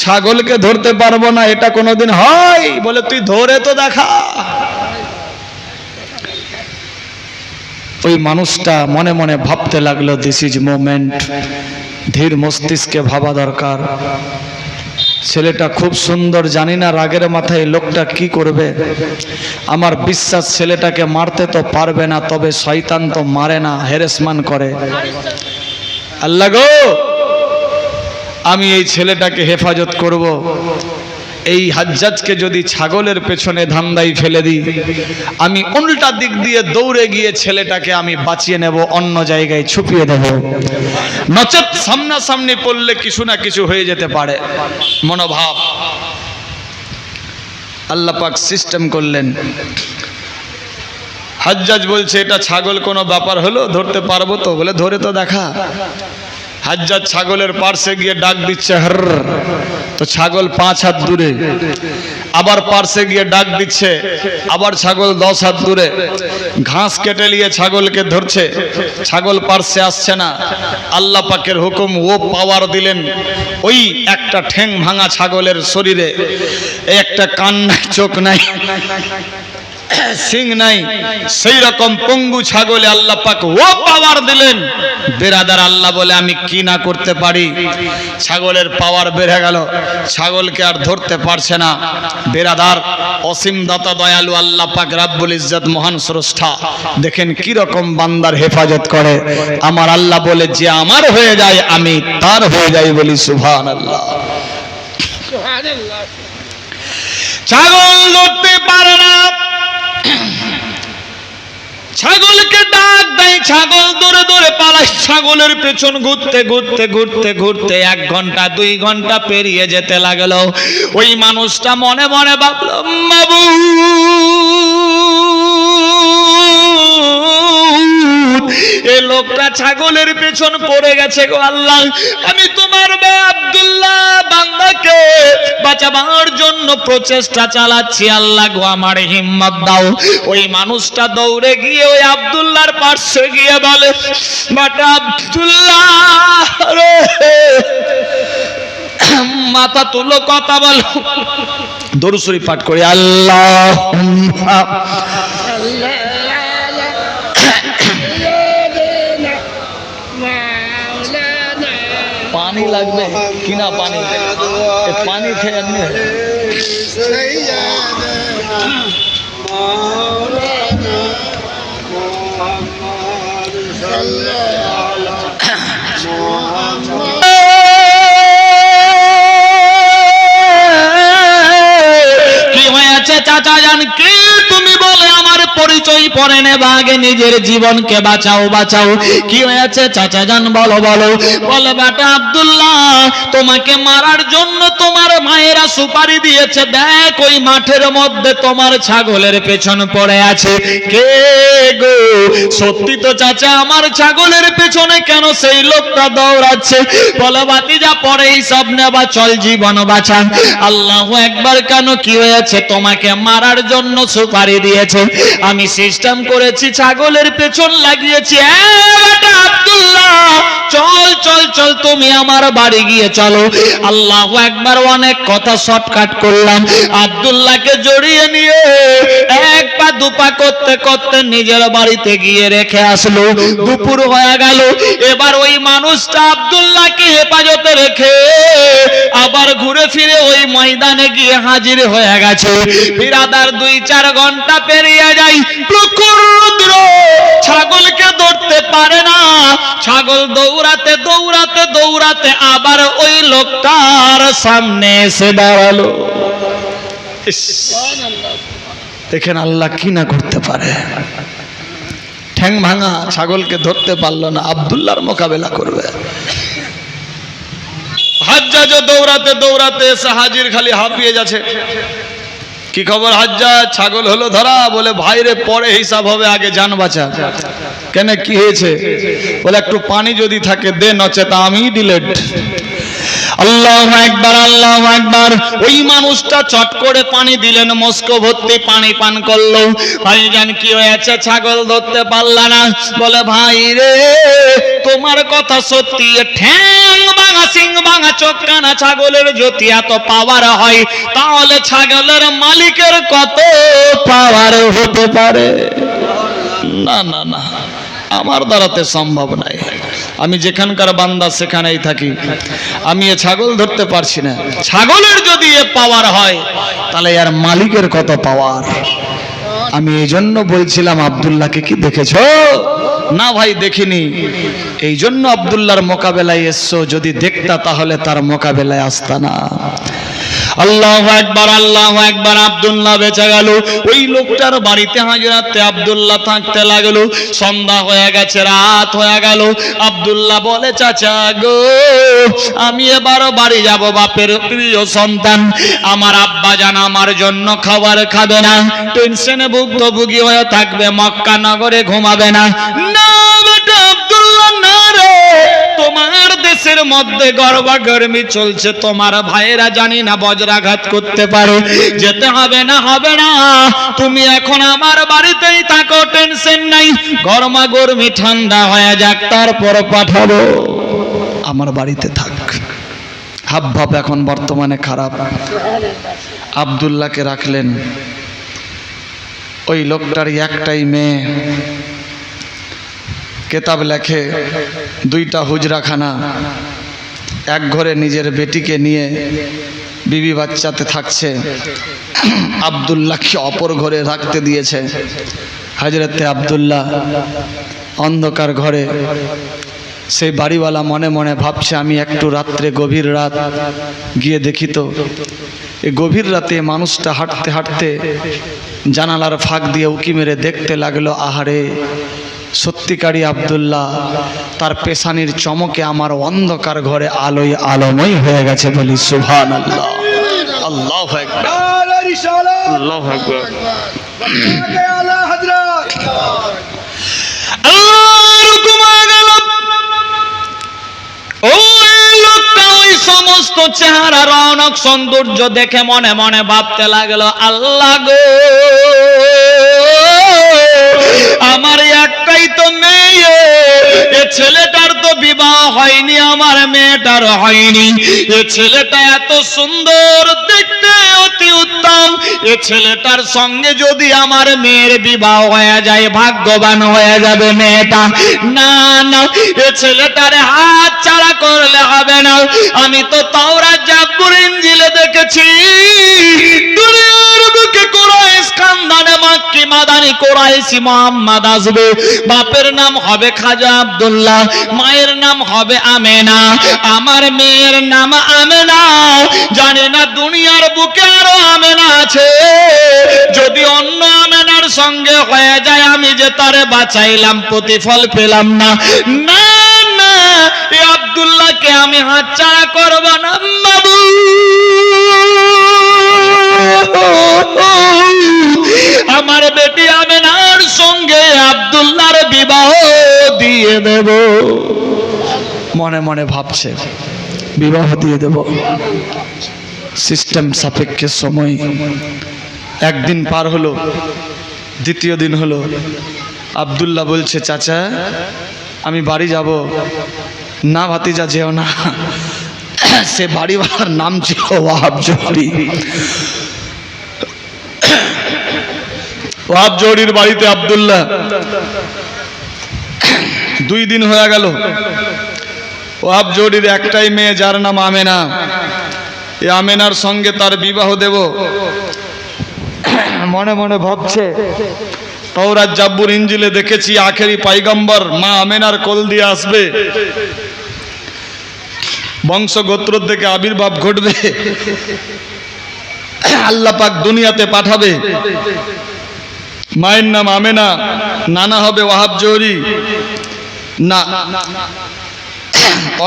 ছাগলকে ধরতে পারবো না, এটা কোনোদিন হয়? বলে তুই ধরে তো দেখা। ওই মানুষটা মনে মনে ভাবতে লাগলো, দিস ইজ মোমেন্ট। ধীর মস্তিষ্কে ভাবা দরকার। ছেলেটা খুব সুন্দর, জানি না রাগের মাথায় লোকটা কি করবে। আমার বিশ্বাস ছেলেটাকে মারতে তো পারবে না, তবে শয়তান তো মারে না, হ্যারাসমেন্ট করে। আল্লাহ গো, আমি এই ছেলেটাকে হেফাজত করব। এই হাজ্জাজকে যদি ছাগলের পেছনে ধান্দাই ফেলে দিই, আমি উল্টা দিক দিয়ে দৌড়ে গিয়ে ছেলেটাকে আমি বাঁচিয়ে নেব, অন্য জায়গায় ছুপিয়ে দেব, নচেত সামনাসামনি পড়লে কিছু না কিছু হয়ে যেতে পারে। মনোভাব আল্লাহ পাক সিস্টেম করলেন। হাজ্জাজ বলছে, এটা ছাগল কোনো ব্যাপার হলো? ধরতে পারবো তো? বলে ধরে তো দেখা। হাজ্জাজ ছাগলের পার্শ্বে গিয়ে ডাক দিচ্ছে, হর, তো ছাগল 5 হাত দূরে। আবার পার্শ্বে গিয়ে ডাক দিচ্ছে, আবার ছাগল 10 হাত দূরে। ঘাস কেটে নিয়ে ছাগলকে ধরছে, ছাগল পার্শ্বে আসছে না। আল্লাহ পাকের হুকুম, ও পাওয়ার দিলেন ওই একটা ঠ্যাং ভাঙা ছাগলের শরীরে। একটা কান নাই, চোখ নাই, সিং নাই, সেই রকম পঙ্গু ছাগলে আল্লাহ পাক ও পাওয়ার দিলেন। বেরাদার, আল্লাহ বলে আমি কি না করতে পারি? ছাগলের পাওয়ার বেড়ে গেল, ছাগলকে আর ধরতে পারছে না। বেরাদার, অসীম দাতা দয়ালু আল্লাহ পাক রাব্বুল ইজ্জত মহান স্রষ্টা দেখেন কি রকম বান্দার হেফাজত করে। আমার আল্লাহ বলে, যে আমার হয়ে যায় আমি তার হয়ে যাই, বলি সুবহানাল্লাহ। ছাগল ধরতে পারে না, ছাগলকে ডাক দেয়, ছাগল দৌড়ে দৌড়ে পালায়। ছাগলের পেছন ঘুরতে ঘুরতে ঘুরতে ঘুরতে 1 ঘন্টা 2 ঘন্টা পেরিয়ে যেতে লাগলো। ওই মানুষটা মনে মনে ভাবলো, মাবুদ, এই লোকটা ছাগলের পেছন পড়ে গেছে গো আল্লাহ। আমি তোমার ভাই আব্দুল্লাহ বান্দাকে বাঁচাবার জন্য প্রচেষ্টা চালাচ্ছি, আল্লাহ গো আমার হিম্মত দাও। ওই মানুষটা দৌড়ে গিয়ে ওই আব্দুল্লাহর পাশে গিয়ে বলে, বাটা আব্দুল্লাহ রে, মাথা তুলো, কথা বলো। দরুদ শরীফ পাঠ করি, আল্লাহ পানি লাগবে কিনা? পানি পানি খেয়ে এমনি কি হয়েছে চাচা জান? কি তুমি বলে আমার পরিচয় পরে নেবা, আগে নিজের জীবনকে বাঁচাও বাঁচাও। কি হয়েছে চাচা জান, বলো বলো। বলে, বেটা আব্দুল্লাহ, তোমাকে মারার জন্য তোমার মায়েরা সুপারি দিয়েছে। দেখ ওই মাঠের মধ্যে তোমার ছাগলের পেছন পড়ে আছে। কে গো? সত্যি তো চাচা, আমার ছাগলের পেছনে কেন সেই লোকটা দৌড়াচ্ছে? বলে, ভাতিজা পরেই সব নেবা, চল জীবন বাঁচা। আল্লাহু আকবার। কেন, কি হয়েছে? তোমাকে মারার জন্য সুপারি দিয়েছে, আমি সিস্টেম করেছি, ছাগলের পেছন লাগিয়েছি। আব্দুল্লাহ, চল চল চল, তুমি আমার বাড়ি গিয়ে চলো। আল্লাহু আকবার। অনেক কথা শর্টকাট করলাম। আব্দুল্লাহকে জড়িয়ে নিয়ে 1 পা 2 পা করতে করতে নিজের বাড়িতে গিয়ে রেখে আসলো। দুপুর হয়ে গেল। এবার ওই মানুষটা আব্দুল্লাহকে হেফাজতে রেখে আবার ঘুরে ফিরে ওই ময়দানে গিয়ে হাজির হয়ে গেছে। বিরাদার, 2-4 ঘন্টা পেরিয়ে যায়, প্রখর রৌদ্র, ছাগলকে ধরতে পারে না। ছাগল দৌড়াতে দৌড়াতে দৌড়াতে আবার ওই লোকটার সামনে এসে দাঁড়ালো। দেখেন আল্লাহ কি না করতে পারে। ঠ্যাং ভাঙা ছাগলকে ধরতে পারলো না, আব্দুল্লাহর মোকাবেলা করবে। হাজ্জাজও দৌড়াতে দৌড়াতে এসে হাজির, খালি হাঁপিয়ে যাচ্ছে। কি খবর হাজ্জাজ? ছাগল হলো ধরা। বলে, ভাইরে পরে হিসাব হবে, আগে জান বাঁচা। কেন, কি হয়েছে? বলে, একটু পানি যদি থাকে দে, নচেত আমি ডিলেট। আল্লাহু আকবার, আল্লাহু আকবার। ওই মানুষটা চট করে পানি দিলেন, মস্কো ভর্তি পানি পান করলো। ভাইজান কি হয়েছে? ছাগল ধরতে পারলা না? বলে ভাই রে, তোমার কথা সত্যি, ঠ্যাং ভাঙা সিং ভাঙা চোখ কানা ছাগলের যদি এত পাওয়ার হয়, তাহলে ছাগলের মালিকের কত পাওয়ার হতে পারে? না না না, আমার দ্বারাতে সম্ভব নাই। আমি যেখানকার বান্দা সেখানেই থাকি, আমি এ ছাগল ধরতে পারছি না। ছাগলের যদি এ পাওয়ার হয়, তাহলে এর মালিকের কত পাওয়ার? আমি এই জন্য বলছিলাম, আব্দুল্লাহকে কি দেখেছো? না ভাই দেখিনি। এই জন্য আব্দুল্লাহর মোকাবেলায় এসছো, যদি দেখতা তাহলে তার মোকাবেলায় আসতা না। আল্লাহু আকবার, আল্লাহু আকবার। আব্দুল্লাহ বেঁচে গেল। ওই লোকটার বাড়িতে হাজরাতে আব্দুল্লাহ থাকতে লাগলো। সন্ধ্যা হয়ে গেছে, রাত হয়ে গেল। আব্দুল্লাহ বলে, চাচা গো, আমি এবার বাড়ি যাব। বাপের প্রিয় সন্তান, আমার আব্বা জান আমার জন্য খাবার খাবে না, টেনশনে ভুক্তভোগী হয়ে থাকবে, মক্কা নগরে ঘুমাবে না। না বেটা আব্দুল্লাহ, না রে, তোমার দেশের মধ্যে গর্বাগর্মি চলছে, তোমার ভাইয়েরা জানি না বজ্রাঘাত করতে পারে, যেতে হবে না, হবে না। তুমি এখন আমার বাড়িতেই থাকো, টেনশন নাই, গরমাগরমি ঠান্ডা হয়ে যাক, তারপর পাঠাবো। আমার বাড়িতে থাক। হাব ভাব এখন বর্তমানে খারাপ। আব্দুল্লাহকে রাখলেন। ওই লোকটার একটাই মেয়ে, কেতাব লেখে, দুইটা হুজরাখানা, এক ঘরে নিজের বেটিকে নিয়ে বিবি বাচ্চাতে থাকছে। আব্দুল্লাহকে অপর ঘরে রাখতে দিয়েছে। হযরতে আব্দুল্লাহ অন্ধকার ঘরে, সেই বাড়িওয়ালা মনে মনে ভাবছে, আমি একটু রাত্রে, গভীর রাত, গিয়ে দেখি তো। এই গভীর রাতে মানুষটা হাঁটতে হাঁটতে জানালার ফাঁক দিয়ে উকি মেরে দেখতে লাগলো, আহারে, সত্যিকারী আব্দুল্লাহ, তার পেশানির চমকে আমার অন্ধকার ঘরে আলোয় আলোময় হয়ে গেছে। বলি সুবহানাল্লাহ, আল্লাহু আকবার, আল্লাহু আকবার। ওই সমস্ত চেহারা, রৌনক, সৌন্দর্য দেখে মনে মনে ভাবতে লাগলো, আল্লাহ গো, আমার একটাই তো মেয়ে, এ ছেলেটার তো বিবাহ হয়নি, আমার মেয়েটার হয়নি। এ ছেলেটা এত সুন্দর দেখতে, অতি উত্তম, এ ছেলেটার সঙ্গে যদি আমার মেয়ের বিবাহ হয়ে যায়, ভাগ্যবান হয়ে যাবে মেয়েটা। না না, এ ছেলেটারে হাত ছাড়া করলে হবে না। আমি তো তাওরাত, জাবুর, ইনজিলে দেখেছি, দুনিয়ার বুকে কুরাইশ খানদানে মাক্কি মাদানি কুরাইশি মুহাম্মদ আসবে। বাপের নাম হবে খাজা আব্দুল্লাহ, মায়ের নাম হবে আমেনা, আমার মেয়ের নাম আমেনা। জানি না দুনিয়ার বুকে আরো আমেনা আছে। যদি অন্য আমেনার সঙ্গে হয়ে যায়, আমি যে তারে বাঁচাইলাম, প্রতিফল পেলাম না। না না, এই আব্দুল্লাহকে আমি হাতছাড়া করব না। বাবু, আমার বেটি আমেনার সঙ্গে আব্দুল্লাহর বিবাহ দিয়ে দেব। মনে মনে ভাবছে, বিবাহ দিয়ে দেব। সিস্টেম সাপেক্ষে সময়, একদিন পার হলো, দ্বিতীয় দিন হলো। আব্দুল্লাহ বলছে, চাচা আমি বাড়ি যাব। না ভাতিজা, যেও না। সে বাড়িওয়ালার নাম ছিল ওয়াহাব জোহরি। ওয়াহাব জোহরির বাড়িতে আব্দুল্লাহ 2 দিন হয়ে গেল। ওয়াহাব জোহরির একটাই মেয়ে, যার নাম আমেনা। এই আমেনার সঙ্গে তার বিবাহ দেব। মনে মনে ভাবছে, তাওরাত, জাবুর, ইনজিলে দেখেছি, আখেরি পয়গম্বর মা আমেনার কোল দিয়ে আসবে, বংশ গোত্র থেকে আবির্ভাব ঘটবে, আল্লাহ পাক দুনিয়াতে পাঠাবে। মায়ের নাম আমেনা, নানা হবে ওয়াহাব জোহরি। না,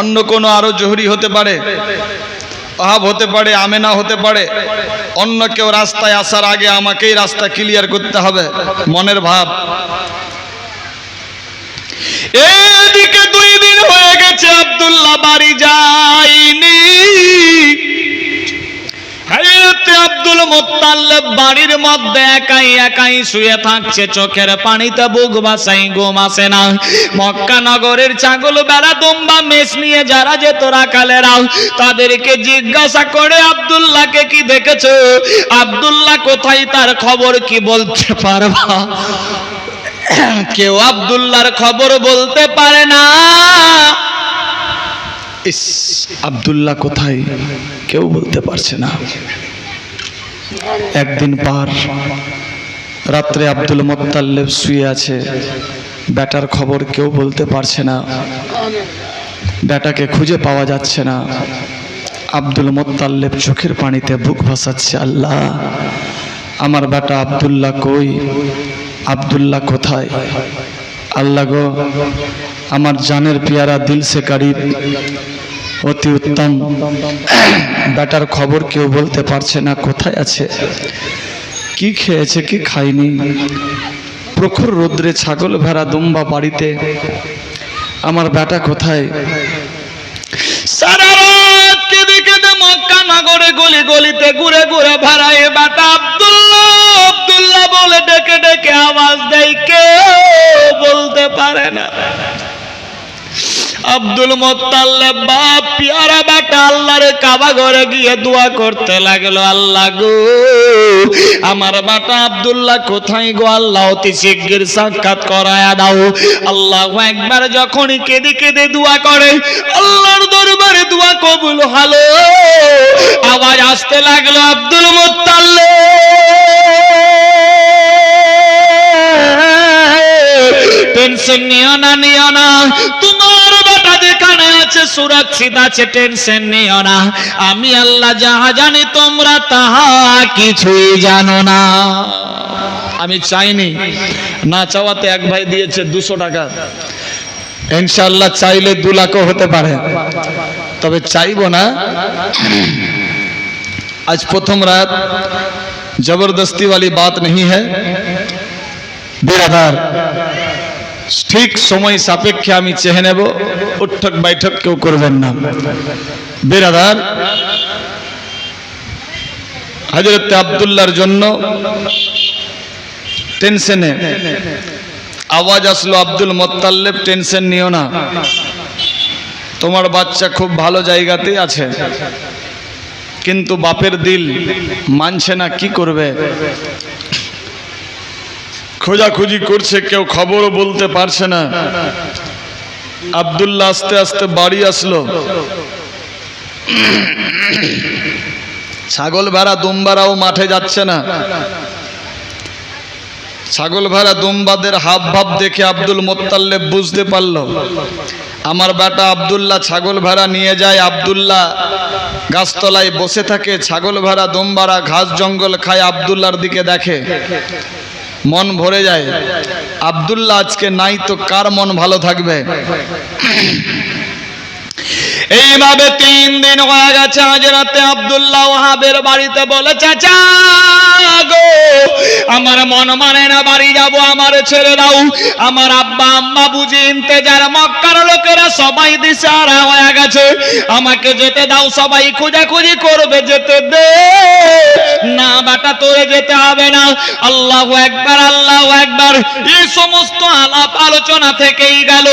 অন্য কোনো আরো জোহরি হতে পারে, ওয়াহাব হতে পারে, আমেনা হতে পারে। অন্য কেউ রাস্তায় আসার আগে আমাকেই রাস্তা ক্লিয়ার করতে হবে, মনের ভাব। এদিকে 2 দিন হয়ে গেছে আব্দুল্লাহ বাড়ি যায়নি। হযরত আব্দুল মুত্তালিব বাড়ির মধ্যে একাই একাই শুয়ে থাকছে, চোখের পানিতে বুক ভাসাই, ঘুম আসে না। মক্কা নগরের ছাগল বেড়া দুম্বা মেষ নিয়ে যারা যেত রাখালেরা, তাদেরকে জিজ্ঞাসা করে আব্দুল্লাহকে কি দেখেছো, আব্দুল্লাহ কোথায়, তার খবর কি বলতে পারবা? কেউ আব্দুল্লাহর খবর বলতে পারে না। ইস, আব্দুল্লাহ কোথায় কেউ বলতে পারছে না। একদিন পার, রাত্রে আব্দুল মুত্তালিব শুয়ে আছে, বেটার খবর কেউ বলতে পারছে না, বেটাকে খুঁজে পাওয়া যাচ্ছে না। আব্দুল মুত্তালিব চোখের পানিতে বুক ভাসাচ্ছে, আল্লাহ আমার বেটা আব্দুল্লাহ কই, আব্দুল্লাহ কোথায়? আল্লাহ গো, আমার জানের পিয়ারা, দিল সে করিব, অতি উত্তম বেটার খবর কেউ বলতে পারছে না, কোথায় আছে, কি খেয়েছে কি খায়নি। প্রখর রৌদ্রে ছাগল ভেড়া দুম্বা বাড়িতে, আমার বেটা কোথায়? সারা রাত কেঁদে কেঁদে মক্কা নগরে গলি গলিতে ঘুরে ঘুরে ভেড়ায় বেটা আব্দুল্লাহ আব্দুল্লাহ বলে ডেকে ডেকে আওয়াজ দেয়, কেউ বলতে পারে না। আব্দুল মুত্তালিব বাপ পিয়ারা বেটা আল্লাহর কাবা ঘরে গিয়ে দোয়া করতে লাগলো, আল্লাহ গো আমার বেটা আব্দুল্লাহ কোথায় গো, আল্লাহ অতি শিগগির সাক্ষাৎ করায়া দাও। আল্লাহু আকবার যখনই কেঁদে কেঁদে দোয়া করে, আল্লাহর দরবারে দোয়া কবুল হলো। আওয়াজ আসতে লাগলো, আব্দুল মুত্তালিব টেনশন নিও না, নিও না, তোমার বেটা যেখানে আছে সুরক্ষিত আছে, টেনশন নিও না। আমি আল্লাহ যাহা জানি তোমরা তাহা কিছুই জানো না। আমি চাইনি, না চাওয়াতে এক ভাই দিয়েছে 200 টাকা, ইনশাআল্লাহ চাইলে 2 লাখও হতে পারে, তবে চাইবো না। आज प्रथम रात जबरदस्ती वाली बात नहीं है बिरादार, ठीक समय सापेक्षे आमी चेहे नेब, उठक बैठक क्यों करबेन ना बिरादार। हजरत आब्दुल्लाहर जन्य टेंशने आवाज आसलो, आब्दुल मुत्तालिब टेंशन निओ ना, तोमार बाच्चा खूब भालो जायगाते आछे, किन्तु बापेर दिल मानछे ना, कि करबे, खोजाखुजी करछे, केउ खबरो बोलते पारछे ना। आब्दुल्लाह आस्ते आस्ते बाड़ी आसलो, छागल भेड़ा दुम्बाराओ माठे जाच्छे ना। छागल भेड़ा दुम्बादेर हाव भाव देखे आब्दुल मुत्तालिब बुझते पारलो आमार बेटा आब्दुल्लाह छागल भेड़ा निये जाए, आब्दुल्लाह गाछतलाय बसे थाके, छागल भेड़ा दुम्बारा घास जंगल खाय, आब्दुल्लाहर दिके देखे, मन भरे जाए। आब्दुल्लाह आजके नाई तो कार मन भालो थाकबे। এইভাবে 3 দিন হয়ে গেছে। হযরতে আব্দুল্লাহ ওয়াহাবের বাড়িতে বলে, চাচা গো আমার মন মানে না, বাড়ি যাব, আমার ছেড়ে দাও। আমার আব্বা আম্মা বুঝি ইন্তেজার, মক্কার লোকেরা সবাই দিশারা হয়ে গেছে, আমাকে যেতে দাও, সবাই খোঁজাখুঁজি করবে, যেতে দে না বেটা, তোরে যেতে হবে না। আল্লাহু আকবার, আল্লাহু আকবার। এই সমস্ত আলাপ আলোচনা থেকেই গেল।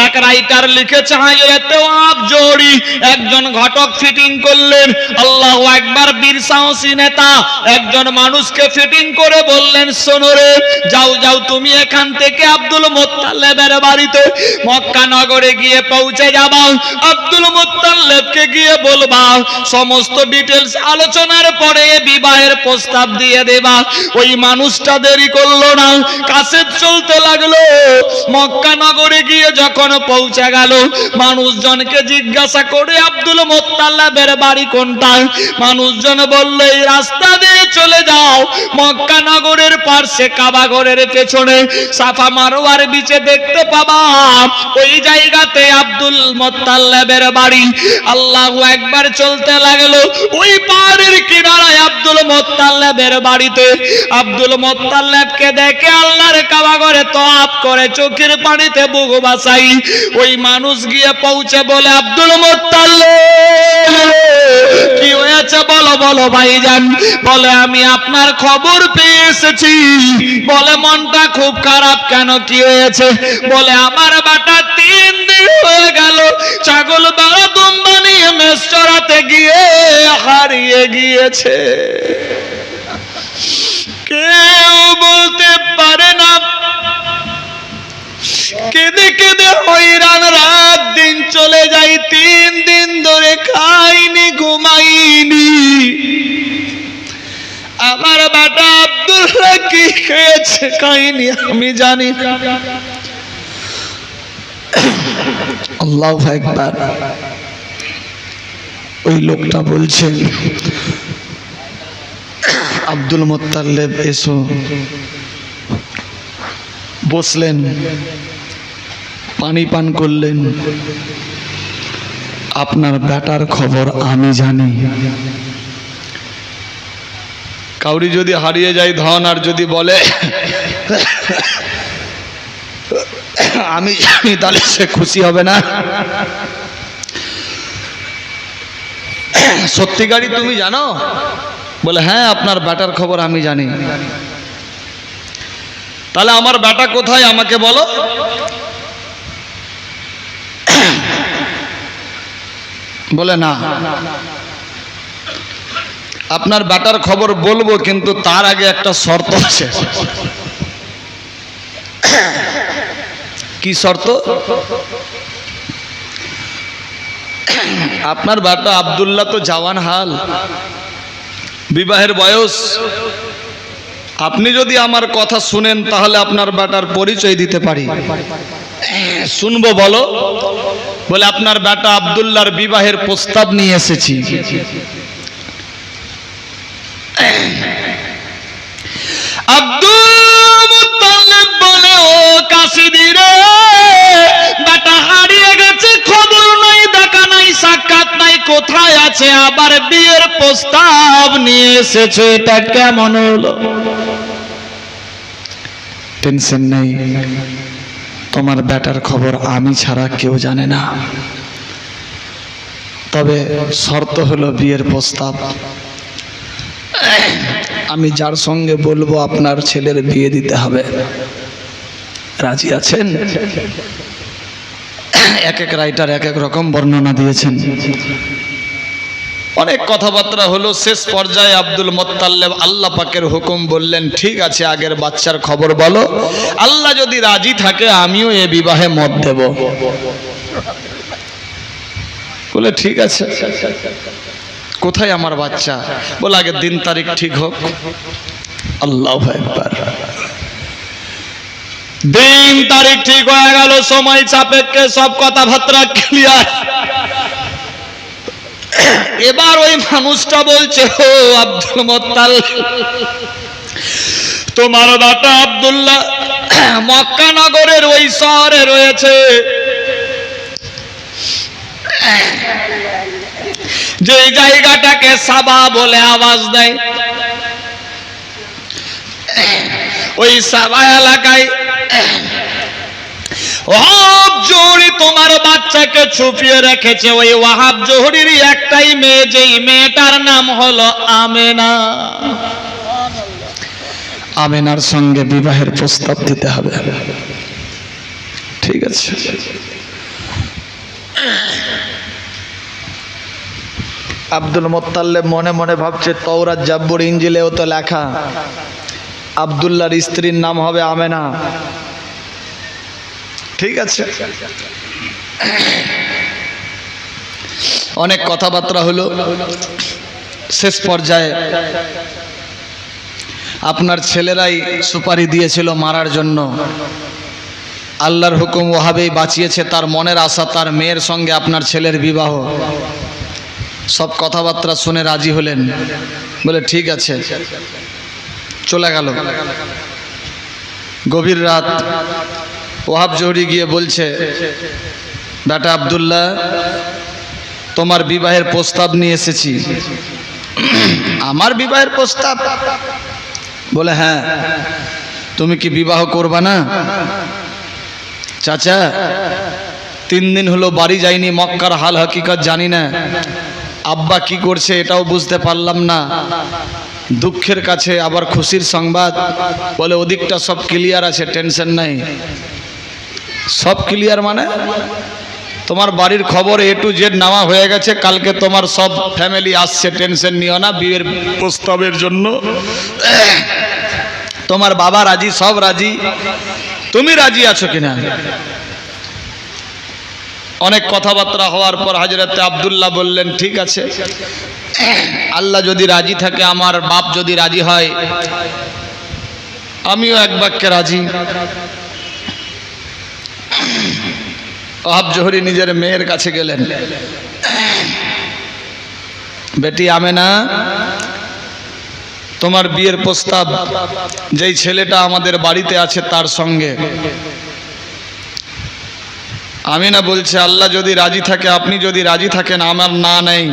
এক রাইটার লিখেছে, হযরতে ওয়াহাব জোহরি একজন ঘটক ফিটিং করলেন। আল্লাহু আকবার। বীর সাহসী নেতা একজন মানুষকে ফিটিং করে বললেন, শোনো রে, যাও যাও তুমি এখান থেকে আব্দুল মুত্তালিবের বাড়িতে মক্কা নগরে গিয়ে পৌঁছে যাবা। আব্দুল মুত্তালিবকে গিয়ে বলবা, সমস্ত ডিটেইলস আলোচনার পরে বিবাহের প্রস্তাব দিয়ে দেবা। ওই মানুষটা দেরি করলো না, কাসেট চলতে লাগলো। মক্কা নগরে গিয়ে যখন পৌঁছে গেল, মানুষজনকে জিজ্ঞাসা করে আব্দুল মুত্তালিবের বাড়ি কোনটা। মানুষজন বলল, এই রাস্তা দিয়ে চলে যাও, মক্কা নগরের পাশে কাবা ঘরের পেছনে সাফা মারওয়ার বিচে দেখতে পাবা, ওই জায়গাতে আব্দুল মুত্তালিবের বাড়ি। আল্লাহু আকবার। চলতে লাগলো, ওই পাহাড়ের কিনারায় আব্দুল মুত্তালিবের বাড়িতে। আব্দুল মুত্তালিবকে দেখে আল্লাহর কাবা ঘরে তওয়াফ করে চোখের পানিতে বুক বাসাই ওই মানুষ গিয়ে পৌঁছে বলে আব্দুল মুত্তালিব কি হয়েছে বলো বলো ভাইজান। বলে আমি আপনার খবর পেয়ে এসেছি। বলে মনটা খুব খারাপ কেন, কি হয়েছে? বলে আমার বেটা 3 দিন হয়ে গেল ছাগল বাড়া দুম্বা নিয়ে মেষ চড়াতে গিয়ে হারিয়ে গিয়েছে। কেউ বলতে পারে না, কেঁদে কেঁদে হয়রান রাত দিন চলে যাই। 3 দিন ধরে খাইনি ঘুমাইনি। আমার বেটা আব্দুল্লাহ কি খেয়েছে খাইনি আমি জানি। আল্লাহু আকবার। ওই লোকটা বলছেন আব্দুল মুত্তালিব এসো। বসলেন, পানি পান করলেন। আপনার বেটার খবর আমি জানি। কাউরি যদি হারিয়ে যায় ধন আর যদি বলে আমি জানি তাহলে সে খুশি হবে না। সত্যিকারই তুমি জানো? বলে হ্যাঁ আপনার বেটার খবর আমি জানি। তাহলে আমার বেটা কোথায় আমাকে বলো। বলে না, আপনার বেটার খবর বলবো কিন্তু তার আগে একটা শর্ত আছে। কি শর্ত? আপনার বেটা আব্দুল্লাহ তো জওয়ান হাল, বিবাহের বয়স। আপনি যদি আমার কথা শুনেন তাহলে আপনার বেটার পরিচয় দিতে পারি। শুনবো বলো। বলে আপনার বেটা আব্দুল্লাহর বিবাহের প্রস্তাব নিয়ে এসেছি। আব্দুল মুত্তালিব বলে ও কাশিদি রে, বেটা হারিয়ে গেছে, খবর নাই, দেখা নাই, সাক্ষাৎ নাই, কোথায় আছে? আবার বিয়ের প্রস্তাব নিয়ে এসেছে, এটা কেমন হলো? টেনশন নেই, তোমার বেটার খবর আমি ছাড়া কেউ জানে না। তবে শর্ত হলো বিয়ের প্রস্তাব। আমি যার সঙ্গে বলবো আপনার ছেলের বিয়ে দিতে হবে। রাজি আছেন? এক এক রাইটার এক এক রকম বর্ণনা দিয়েছেন। অনেক কথাবার্তা হলো। শেষ পর্যায়ে আব্দুল মুত্তালিব আল্লাহ পাকের হুকুম বললেন, ঠিক আছে আগের বাচ্চার খবর বলো, আল্লাহ যদি রাজি থাকে আমিও এ বিবাহে মত দেব। বলে ঠিক আছে। কোথায় আমার বাচ্চা? বলে আগে দিন তারিখ ঠিক হোক। আল্লাহু আকবার। দিন তারিখ ঠিক হয়ে গেল, সময় সাপেক্ষে সব কথাবার্তা ক্লিয়ার। এবার ওই মানুষটা বলছে, ও আব্দুল মুত্তালিব, তোমার বেটা আব্দুল্লাহ মক্কা নগরের ওই শহরে রয়েছে, যে জায়গাটাকে সাবা বলে আওয়াজ দেয়, ওই সাবা এলাকায় ওয়াহাব জোহরি তোমার বাচ্চাকে ছুপিয়ে রেখেছে। ওই ওয়াহাব জোহরির একটাই মেয়ে, যেই মেয়েটার নাম হলো আমেনা। আমেনার সঙ্গে বিবাহের প্রস্তাব দিতে হবে। ঠিক আছে। আব্দুল মুত্তালিব মনে মনে ভাবছে, তওরাত জাব্বুর ইনজিলেও তো লেখা আব্দুল্লাহর স্ত্রীর নাম হবে আমেনা। ঠিক আছে। অনেক কথাবার্তা হলো। শেষ পর্যায়ে আপনার ছেলেরাই সুপারি দিয়েছিল মারার জন্য। আল্লাহর হুকুম ওভাবেই বাঁচিয়েছে। তার মনের আশা তার মেয়ের সঙ্গে আপনার ছেলের বিবাহ। সব কথাবার্তা শুনে রাজি হলেন। বলে ঠিক আছে, চলে গেল। গভীর রাত ওয়াহাব জোহরি গিয়ে বলছে, বেটা আব্দুল্লাহ তোমার বিবাহের প্রস্তাব নিয়ে এসেছি। আমার বিবাহের প্রস্তাব? বলে হ্যাঁ। তুমি কি বিবাহ করবা না? চাচা 3 দিন হলো বাড়ি যাইনি, মক্কার হাল হাকিকত জানি না, আব্বা কি করছে এটাও বুঝতে পারলাম না। দুঃখের কাছে আবার খুশির সংবাদ, বলে ওদিকটা সব ক্লিয়ার আছে, টেনশন নাই। সব ক্লিয়ার মানে তোমার বাড়ির খবর A to Z নেওয়া হয়ে গেছে, কালকে তোমার সব ফ্যামিলি আসছে, টেনশন নিও না বিয়ের প্রস্তাবের জন্য। তোমার বাবা রাজি, সব রাজি, তুমি রাজি আছো কিনা? অনেক কথাবার্তা হওয়ার পর হযরত আব্দুল্লাহ বললেন ঠিক আছে, আল্লাহ যদি রাজি থাকে, আমার বাপ যদি রাজি হয়, আমিও এক বাক্যে রাজি। ওয়াহাব জোহরি নিজের মেয়ের কাছে গেলেন, বেটি আমেনা, তোমার বিয়ের প্রস্তাব যেই ছেলেটা আমাদের বাড়িতে আছে তার সঙ্গে। আমিনা বলছে আল্লাহ যদি রাজি থাকে, আপনি যদি রাজি থাকেন, আমার না নেই,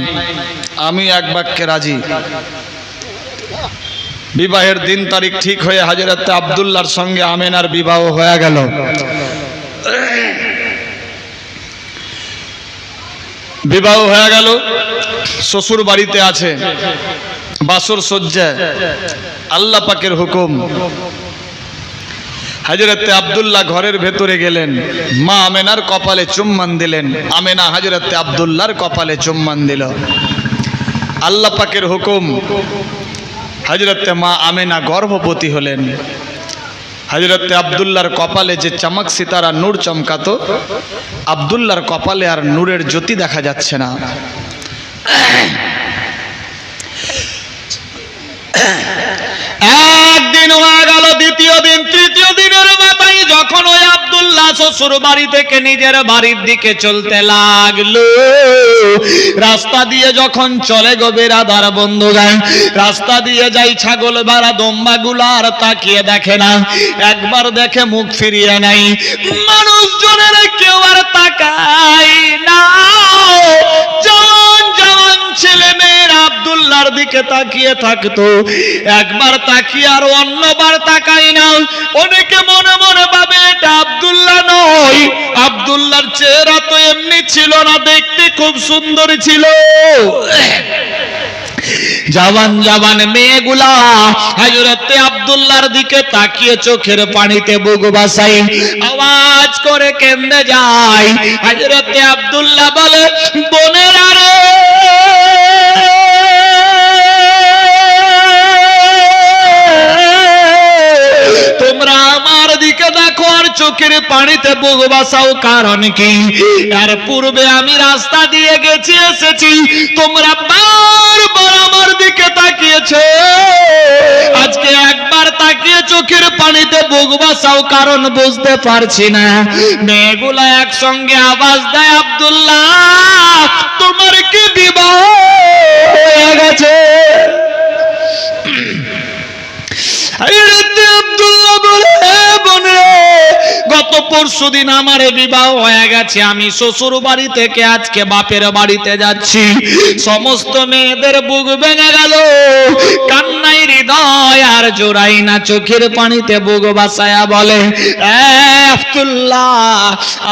আমি এক বাক্যে রাজি। বিবাহের দিন তারিখ ঠিক হয়ে হযরত আব্দুল্লাহর সঙ্গে আমিনার বিবাহ হয়ে গেল। বিবাহ হয়ে গেল, শ্বশুর বাড়িতে আছে, বাসর সজ্জা, আল্লাহ পাকের হুকুম। হযরত আব্দুল্লাহ ঘরের ভেতরে গেলেন, মা আমেনার কপালে চুম্বন দিলেন, আমেনা হযরত আব্দুল্লাহর কপালে চুম্বন দিল। আল্লাহ পাকের হুকুম, হযরত মা আমেনা গর্ভবতী হলেন। হযরত আব্দুল্লাহর কপালে যে চমক সিতারা নূর চমকাতো, আব্দুল্লাহর কপালে আর নূরের জ্যোতি দেখা যাচ্ছে না। একদিন হয়ে গেল, দ্বিতীয় দিন, তৃতীয় দিনের মাথায় যখন ওই আব্দুল্লাহ শ্বশুর বাড়ি থেকে নিজের বাড়ির দিকে চলতে লাগলো, রাস্তা দিয়ে যখন চলে গো বেরাদার বন্ধুগণ, রাস্তা দিয়ে যাই, ছাগল ভাড়া দম্বা গুলো আর তাকিয়ে দেখে না, একবার দেখে মুখ ফিরিয়ে নাই, মানুষজনের কেউ আর তাকায় না। জওয়ান জওয়ান ছেলে মেয়েরা আব্দুল্লাহর দিকে তাকিয়ে থাকতো, একবার তাকিয়ে আর অন্যবার তাকায় না। অনেকে মনে মনে ভাবে এটা আব্দুল্লাহ নয়, আব্দুল্লাহর চেহারা তো এমনি ছিল না, দেখতে খুব সুন্দর ছিল। জওয়ান জওয়ান মেয়েগুলা হযরত আব্দুল্লাহর দিকে তাকিয়ে চোখের পানিতে বুক ভাসাই আওয়াজ করে কেঁদে যায়। হযরত আব্দুল্লাহ বলে, বোনেরা রে, তোমরা আমার দিকে দেখো আর চোখের পানিতে বুক ভাসাও, কারণ কি? এর পূর্বে আমি রাস্তা দিয়ে গেছি, এসেছি, তোমরা বারবার আমার দিকে তাকিয়েছো, আজকে একবার তাকিয়ে চোখের পানিতে বুক ভাসাও, কারণ বুঝতে পারছি না। মেয়েগুলা একসঙ্গে আওয়াজ দেয়, আব্দুল্লাহ তোমার কি বিবাহ হয়ে গেছে? আব্দুল্লাহ বলে, বোনে, গত পরশু দিন আমার বিবাহ হয়ে গেছে, আমি শ্বশুর বাড়ি থেকে আজকে বাপের বাড়িতে যাচ্ছি। সমস্ত মেয়েদের বুক ভেঙে গেল, কান্নায় হৃদয় আর জোড়াই না, চোখের পানিতে বুক ভাসায়া বলে, আব্দুল্লাহ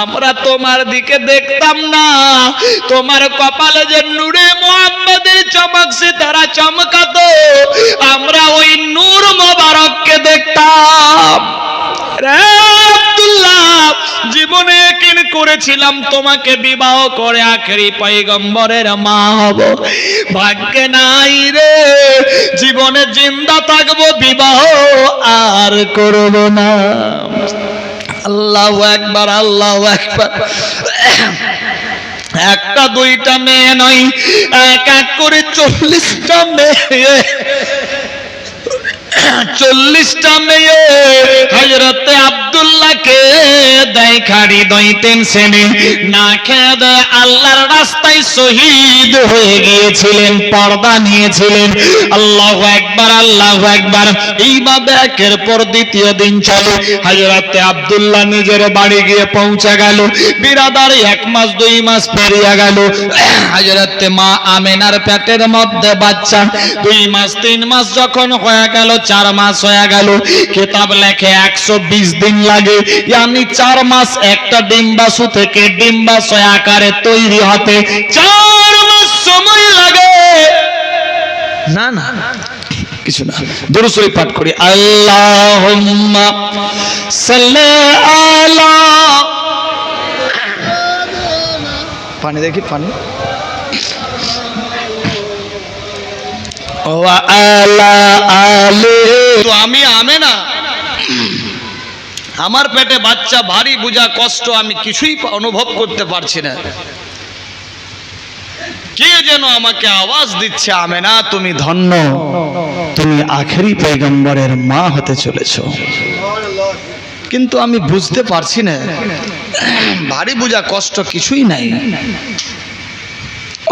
আমরা তোমার দিকে দেখতাম না, তোমার কপালে যে নূরে মুহাম্মাদের চমক সিতারা চমকাতো, আমরা ওই নূর মোবারককে দেখতাম। আব্দুল্লাহ জীবনে একদিন করেছিলাম তোমাকে বিবাহ করে আখেরি পয়গম্বরের মা হব, ভাগ্যে নাই রে, জীবনে জিন্দা থাকবো, বিবাহ আর করব না। আল্লাহু আকবার, আল্লাহু আকবার। একটা দুইটা মেয়ে নয়, এক এক করে 40টা মেয়ে, 40টা মেয়ে হযরত আব্দুল্লাহকে দেয় রাইখা হৃদয় টেনশনে না খেয়ে দেয়ে আল্লাহর রাস্তায় শহীদ হয়ে গিয়েছিলেন, পর্দা নিয়েছিলেন। আল্লাহু আকবার, আল্লাহু আকবার। এইভাবে একের পর দ্বিতীয় দিন চলে। হযরতে আব্দুল্লাহ নিজের বাড়ি গিয়ে পৌঁছে গেল। বিরাদার 1 মাস 2 মাস পেরিয়ে গেল। হযরতে মা আমেনার পেটের মধ্যে বাচ্চা। 2 মাস 3 মাস যখন হয়ে গেল, 4 মাস হয়ে গেল, কিতাব লেখে 120 দিন লাগে। यानी 4 মাস একটা ডিম্বাশু থেকে ডিম্বাশয় আকারে তৈরি হতে 4 মাস সময় লাগে। না না কিছু না, দুরূদ শরীফ পাঠ করি। আল্লাহুম্মা সাল্লি আলা, পানি দেখি, পানি। ওয়া আলা আলি। তো আমি আমেনা, আমার পেটে বাচ্চা, ভারী বোঝা কষ্ট, আমি কিছুই অনুভব করতে পারছি না। কে যেন আমাকে আওয়াজ দিচ্ছে, আমেনা তুমি ধন্য, তুমি আখেরি পয়গম্বরের মা হতে চলেছো। কিন্তু আমি বুঝতে পারছি না, ভারী বোঝা কষ্ট কিছুই নাই।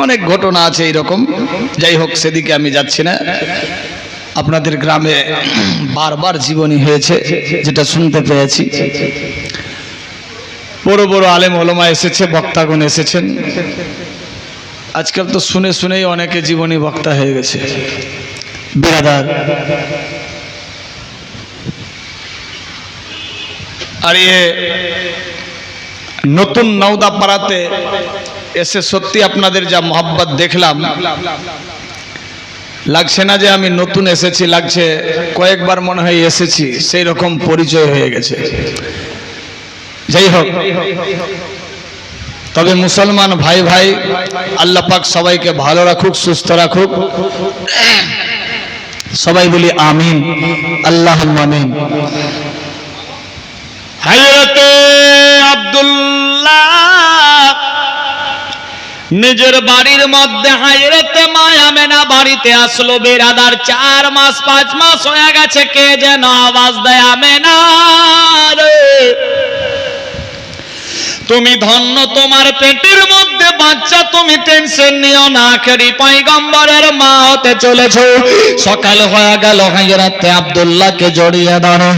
অনেক ঘটনা আছে এইরকম, যাই হোক সেদিকে আমি যাচ্ছি না। আপনাদের গ্রামে বারবার জীবনী হয়েছে, যেটা শুনতে পেয়েছি। বড় বড় আলেম ওলামা এসেছে, বক্তাগণ এসেছেন। আজকাল তো শুনে শুনেই অনেকে জীবনী বক্তা হয়ে গেছে। বিরাদার, আর এ নতুন নওদাপাড়াতে এসে সত্যি আপনাদের যা মহব্বত দেখলাম, লাগছে না যে আমি নতুন এসেছি, লাগছে কয়েকবার মনে হয় এসেছি, সেই রকম পরিচয় হয়ে গেছে। যাই হোক, তবে মুসলমান ভাই ভাই, আল্লাহ পাক সবাইকে ভালো রাখুক, সুস্থ রাখুক। সবাই বলি আমিন, আল্লাহুম্মা আমিন। হযরতে আব্দুল্লাহ নিজের বাড়ির মধ্যে, হযরতে মা আমেনা বাড়িতে আসলো। বিরাদার 4 মাস 5 মাস হয়ে গেছে, কে যেন আওয়াজ দেয়, আমেনা রে তুমি ধন্য, তোমার পেটের মধ্যে বাচ্চা, তুমি টেনশন নিও না, আখেরি পয়গম্বরের মা হতে চলেছো। সকাল হয়ে গেল, হযরতে আব্দুল্লাহকে জড়িয়ে ধরো।